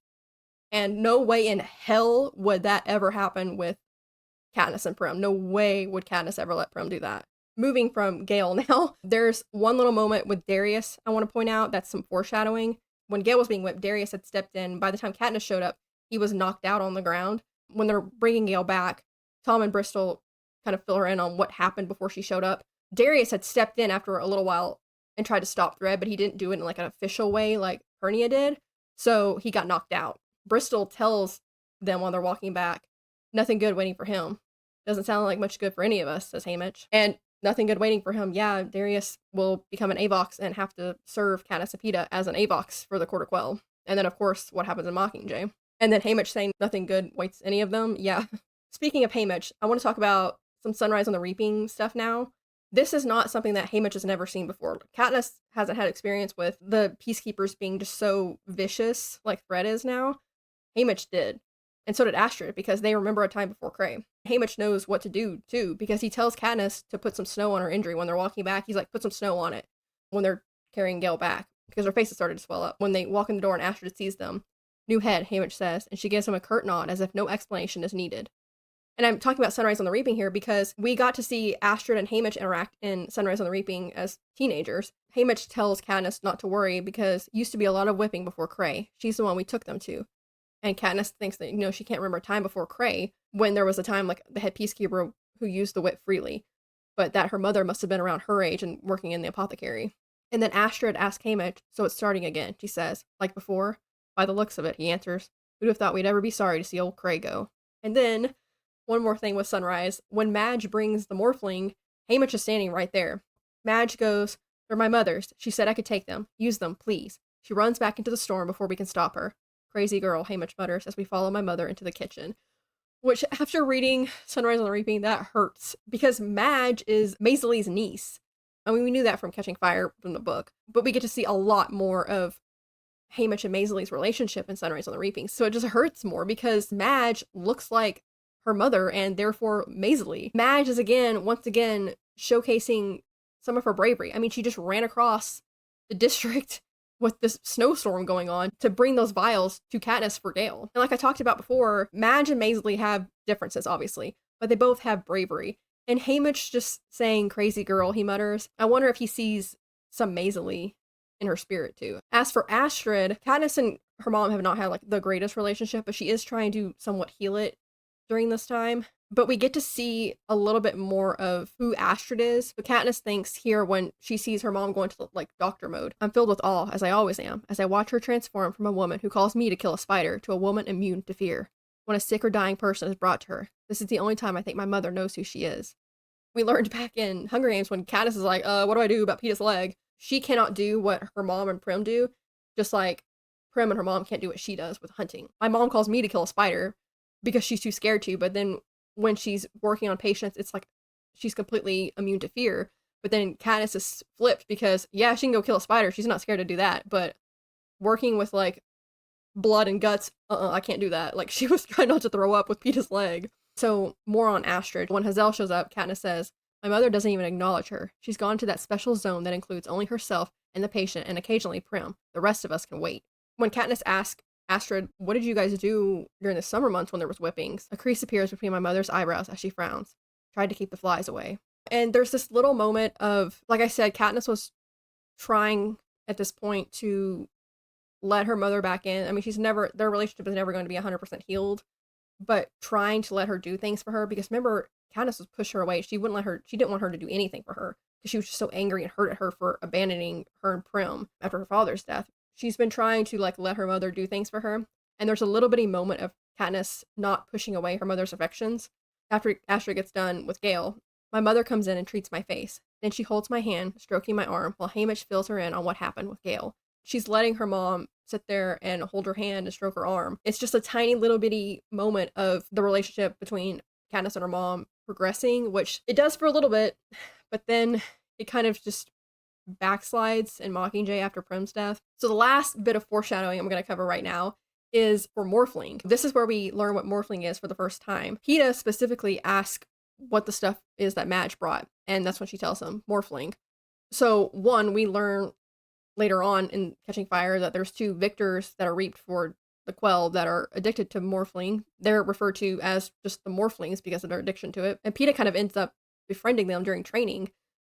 And no way in hell would that ever happen with Katniss and Prim. No way would Katniss ever let Prim do that. Moving from Gale now, there's one little moment with Darius I want to point out. That's some foreshadowing. When Gale was being whipped, Darius had stepped in. By the time Katniss showed up, he was knocked out on the ground. When they're bringing Gale back, Tom and Bristol kind of fill her in on what happened before she showed up. Darius had stepped in after a little while and tried to stop Thread, but he didn't do it in an official way like Hernia did. So he got knocked out. Bristol tells them while they're walking back, nothing good waiting for him. Doesn't sound like much good for any of us, says Haymitch. And nothing good waiting for him. Yeah, Darius will become an Avox and have to serve Katniss Apida as an Avox for the Court of Quell. And then, of course, what happens in Mockingjay. And then Haymitch saying nothing good waits any of them. Yeah. Speaking of Haymitch, I want to talk about some Sunrise on the Reaping stuff now. This is not something that Haymitch has never seen before. Katniss hasn't had experience with the Peacekeepers being just so vicious like Thread is now. Haymitch did. And so did Astrid, because they remember a time before Cray. Haymitch knows what to do, too, because he tells Katniss to put some snow on her injury. When they're walking back, he's like, put some snow on it when they're carrying Gale back, because her face has started to swell up. When they walk in the door and Astrid sees them, new head, Haymitch says, and she gives him a curt nod as if no explanation is needed. And I'm talking about Sunrise on the Reaping here because we got to see Astrid and Haymitch interact in Sunrise on the Reaping as teenagers. Haymitch tells Katniss not to worry because used to be a lot of whipping before Cray. She's the one we took them to. And Katniss thinks that, she can't remember a time before Cray when there was a time like the head peacekeeper who used the whip freely, but that her mother must have been around her age and working in the apothecary. And then Astrid asks Haymitch, so it's starting again, she says, like before. By the looks of it, he answers. Who'd have thought we'd ever be sorry to see old Cray go? And then, one more thing with Sunrise. When Madge brings the Morphling, Hamish is standing right there. Madge goes, "They're my mother's. She said I could take them. Use them, please." She runs back into the storm before we can stop her. "Crazy girl," Hamish mutters as we follow my mother into the kitchen. Which, after reading Sunrise on the Reaping, that hurts. Because Madge is Maisley's niece. I mean, we knew that from Catching Fire from the book. But we get to see a lot more of Hamish and Maisley's relationship in Sunrise on the Reaping. So it just hurts more because Madge looks like her mother and therefore Maisley. Madge is once again, showcasing some of her bravery. I mean, she just ran across the district with this snowstorm going on to bring those vials to Katniss for Gale. And like I talked about before, Madge and Maisley have differences, obviously, but they both have bravery. And Hamish just saying, "Crazy girl," he mutters. I wonder if he sees some Maisley in her spirit too. As for Astrid, Katniss and her mom have not had like the greatest relationship, but she is trying to somewhat heal it during this time. But we get to see a little bit more of who Astrid is. But Katniss thinks here when she sees her mom go into like doctor mode, "I'm filled with awe, as I always am, as I watch her transform from a woman who calls me to kill a spider to a woman immune to fear. When a sick or dying person is brought to her, this is the only time I think my mother knows who she is." We learned back in Hunger Games when Katniss is like, what do I do about Peeta's leg? She cannot do what her mom and Prim do, just like Prim and her mom can't do what she does with hunting. My mom calls me to kill a spider because she's too scared to, but then when she's working on patients, it's like she's completely immune to fear. But then Katniss is flipped because, yeah, she can go kill a spider. She's not scared to do that. But working with, like, blood and guts, I can't do that. Like, she was trying not to throw up with Peeta's leg. So, more on Astrid. When Hazel shows up, Katniss says, "My mother doesn't even acknowledge her. She's gone to that special zone that includes only herself and the patient and occasionally Prim. The rest of us can wait." When Katniss asks Astrid, "What did you guys do during the summer months when there was whippings?" a crease appears between my mother's eyebrows as she frowns. "Tried to keep the flies away." And there's this little moment of, like I said, Katniss was trying at this point to let her mother back in. I mean, their relationship is never going to be 100% healed, but trying to let her do things for her, because remember, Katniss was push her away. She didn't want her to do anything for her because she was just so angry and hurt at her for abandoning her and Prim after her father's death. She's been trying to like let her mother do things for her, and there's a little bitty moment of Katniss not pushing away her mother's affections. After Astrid gets done with Gale, my mother comes in and treats my face. Then she holds my hand, stroking my arm, while Hamish fills her in on what happened with Gale. She's letting her mom sit there and hold her hand and stroke her arm. It's just a tiny little bitty moment of the relationship between Katniss and her mom progressing, which it does for a little bit, but then it kind of just backslides in Mockingjay after Prim's death. So the last bit of foreshadowing I'm going to cover right now is for Morphling. This is where we learn what Morphling is for the first time. Peeta specifically asks what the stuff is that Madge brought, and that's when she tells him, Morphling. So one, we learn later on in Catching Fire that there's 2 victors that are reaped for the Quell that are addicted to Morphling. They're referred to as just the Morphlings because of their addiction to it. And Peeta kind of ends up befriending them during training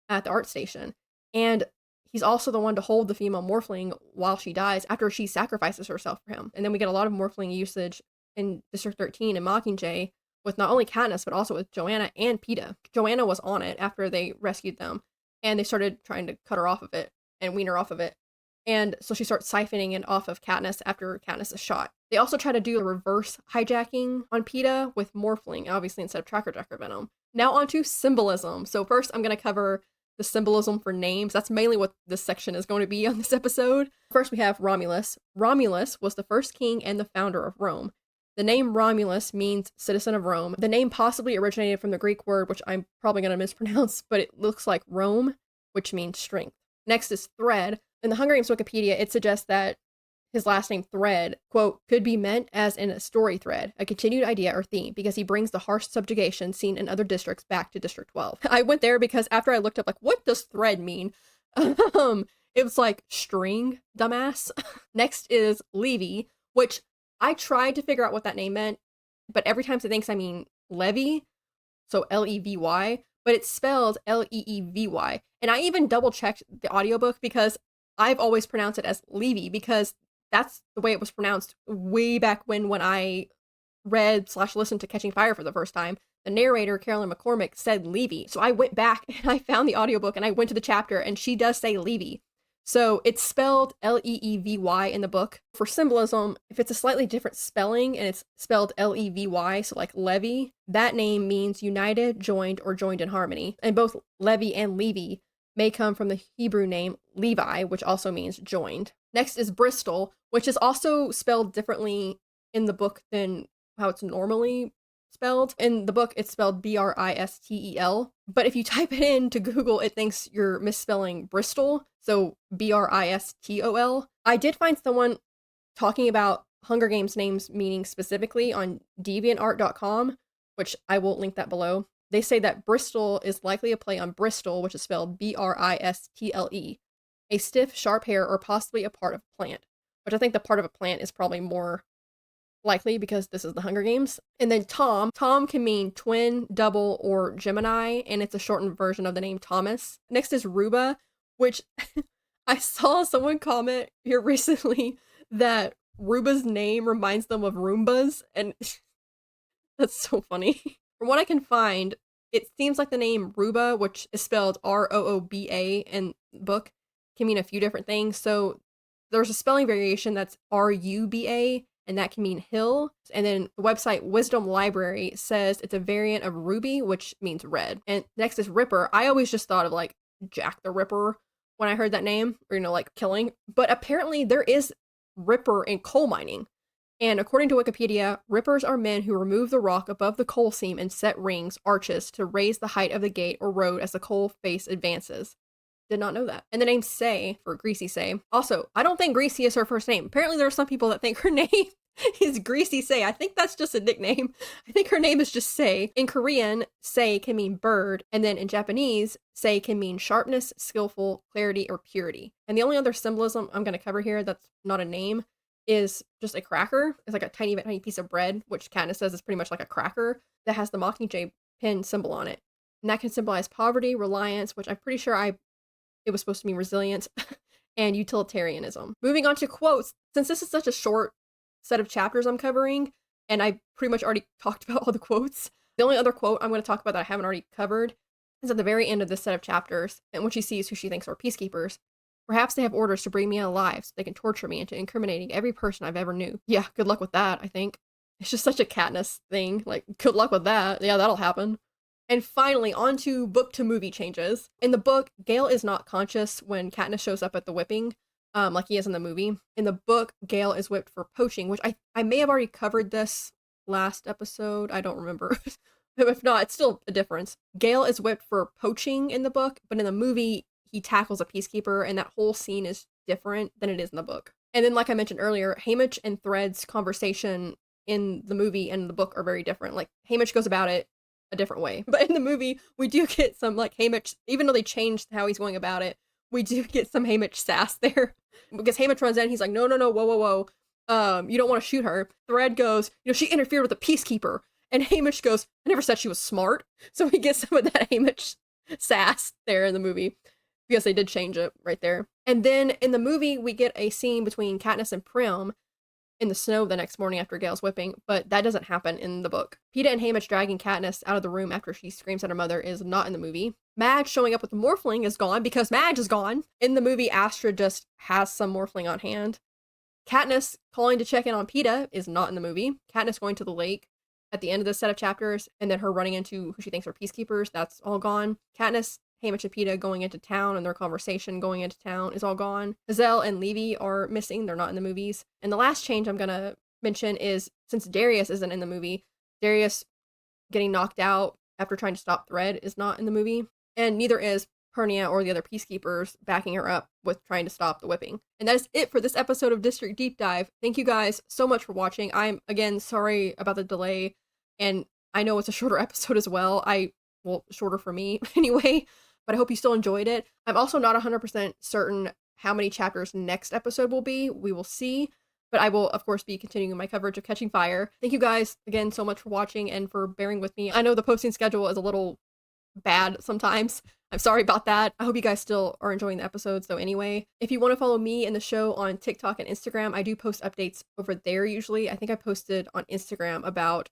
at the art station. And he's also the one to hold the female Morphling while she dies after she sacrifices herself for him. And then we get a lot of Morphling usage in District 13 and Mockingjay with not only Katniss, but also with Joanna and Peeta. Joanna was on it after they rescued them, and they started trying to cut her off of it and wean her off of it. And so she starts siphoning it off of Katniss after Katniss is shot. They also try to do a reverse hijacking on Peeta with Morphling, obviously instead of Tracker Jacker Venom. Now on to Symbolism. So first I'm going to cover the symbolism for names. That's mainly what this section is going to be on this episode. First we have Romulus. Romulus was the first king and the founder of Rome. The name Romulus means citizen of Rome. The name possibly originated from the Greek word, which I'm probably going to mispronounce, but it looks like Rome, which means strength. Next is Thread. In the Hunger Games Wikipedia, it suggests that his last name Thread, quote, could be meant as in a story thread, a continued idea or theme, because he brings the harsh subjugation seen in other districts back to District 12. I went there because after I looked up, like, what does thread mean? It was like string, dumbass. Next is Levy, which I tried to figure out what that name meant, but every time it thinks I mean Levy, so Levy, but it's spelled Leevy. And I even double checked the audiobook because I've always pronounced it as Levy because that's the way it was pronounced way back when I read/listened to Catching Fire for the first time. The narrator, Carolyn McCormick, said Levy. So I went back and I found the audiobook and I went to the chapter and she does say Levy. So it's spelled Leevy in the book. For symbolism, if it's a slightly different spelling and it's spelled Levy, so like Levy, that name means united, joined, or joined in harmony. And both Levy and Levy may come from the Hebrew name Levi, which also means joined. Next is Bristol, which is also spelled differently in the book than how it's normally spelled. In the book, it's spelled Bristel, but if you type it into Google, it thinks you're misspelling Bristol, so Bristol. I did find someone talking about Hunger Games names meaning specifically on deviantart.com, which I will link that below. They say that Bristol is likely a play on Bristol, which is spelled Bristle, a stiff, sharp hair, or possibly a part of a plant, which I think the part of a plant is probably more likely because this is the Hunger Games. And then Tom can mean twin, double, or Gemini, and it's a shortened version of the name Thomas. Next is Ruba, which I saw someone comment here recently that Ruba's name reminds them of Roombas, and that's so funny. From what I can find, it seems like the name Ruba, which is spelled Rooba in the book, can mean a few different things. So there's a spelling variation that's Ruba, and that can mean hill. And then the website Wisdom Library says it's a variant of ruby, which means red. And next is Ripper. I always just thought of like Jack the Ripper when I heard that name, or, like killing. But apparently there is Ripper in coal mining. And according to Wikipedia, rippers are men who remove the rock above the coal seam and set rings, arches, to raise the height of the gate or road as the coal face advances. Did not know that. And the name Say, for Greasy Say. Also, I don't think Greasy is her first name. Apparently there are some people that think her name is Greasy Say. I think that's just a nickname. I think her name is just Say. In Korean, Say can mean bird. And then in Japanese, Say can mean sharpness, skillful, clarity, or purity. And the only other symbolism I'm going to cover here that's not a name is just a cracker. It's like a tiny piece of bread, which Katniss says is pretty much like a cracker that has the Mockingjay pin symbol on it. And that can symbolize poverty, reliance, which I'm pretty sure it was supposed to mean resilience, and utilitarianism. Moving on to quotes, since this is such a short set of chapters I'm covering, and I pretty much already talked about all the quotes, the only other quote I'm going to talk about that I haven't already covered is at the very end of this set of chapters, and when she sees who she thinks are peacekeepers. Perhaps they have orders to bring me alive so they can torture me into incriminating every person I've ever knew. Yeah, good luck with that, I think. It's just such a Katniss thing. Like, good luck with that. Yeah, that'll happen. And finally, on to book to movie changes. In the book, Gale is not conscious when Katniss shows up at the whipping, like he is in the movie. In the book, Gale is whipped for poaching, which I may have already covered this last episode. I don't remember. If not, it's still a difference. Gale is whipped for poaching in the book, but in the movie, he tackles a peacekeeper, and that whole scene is different than it is in the book. And then, like I mentioned earlier, Haymitch and Thread's conversation in the movie and the book are very different. Like, Haymitch goes about it a different way. But in the movie, we do get some, like, Haymitch, even though they changed how he's going about it, we do get some Haymitch sass there. Because Haymitch runs in, he's like, no, whoa. You don't want to shoot her. Thread goes, she interfered with a peacekeeper. And Haymitch goes, I never said she was smart. So we get some of that Haymitch sass there in the movie. Because they did change it right there. And then in the movie, we get a scene between Katniss and Prim in the snow the next morning after Gale's whipping, but that doesn't happen in the book. Peeta and Haymitch dragging Katniss out of the room after she screams at her mother is not in the movie. Madge showing up with the Morphling is gone because Madge is gone. In the movie, Astra just has some Morphling on hand. Katniss calling to check in on Peeta is not in the movie. Katniss going to the lake at the end of this set of chapters, and then her running into who she thinks are peacekeepers, that's all gone. Katniss, Haymitch, and Peeta going into town, and their conversation going into town is all gone. Hazel and Levy are missing. They're not in the movies. And the last change I'm going to mention is, since Darius isn't in the movie, Darius getting knocked out after trying to stop Thread is not in the movie. And neither is Pernia or the other peacekeepers backing her up with trying to stop the whipping. And that is it for this episode of District Deep Dive. Thank you guys so much for watching. I'm, again, sorry about the delay. And I know it's a shorter episode as well. Shorter for me anyway. But I hope you still enjoyed it. I'm also not 100% certain how many chapters next episode will be. We will see. But I will, of course, be continuing my coverage of Catching Fire. Thank you guys again so much for watching and for bearing with me. I know the posting schedule is a little bad sometimes. I'm sorry about that. I hope you guys still are enjoying the episodes though anyway. If you want to follow me and the show on TikTok and Instagram, I do post updates over there usually. I think I posted on Instagram about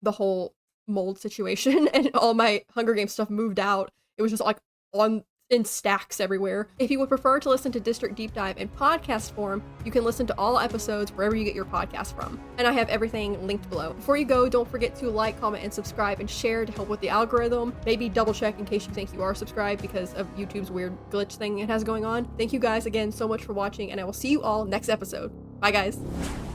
the whole mold situation and all my Hunger Games stuff moved out. It was just like on in stacks everywhere. If you would prefer to listen to District Deep Dive in podcast form, you can listen to all episodes wherever you get your podcast from. And I have everything linked below. Before you go, don't forget to like, comment, and subscribe and share to help with the algorithm. Maybe double check in case you think you are subscribed because of YouTube's weird glitch thing it has going on. Thank you guys again so much for watching, and I will see you all next episode. Bye guys.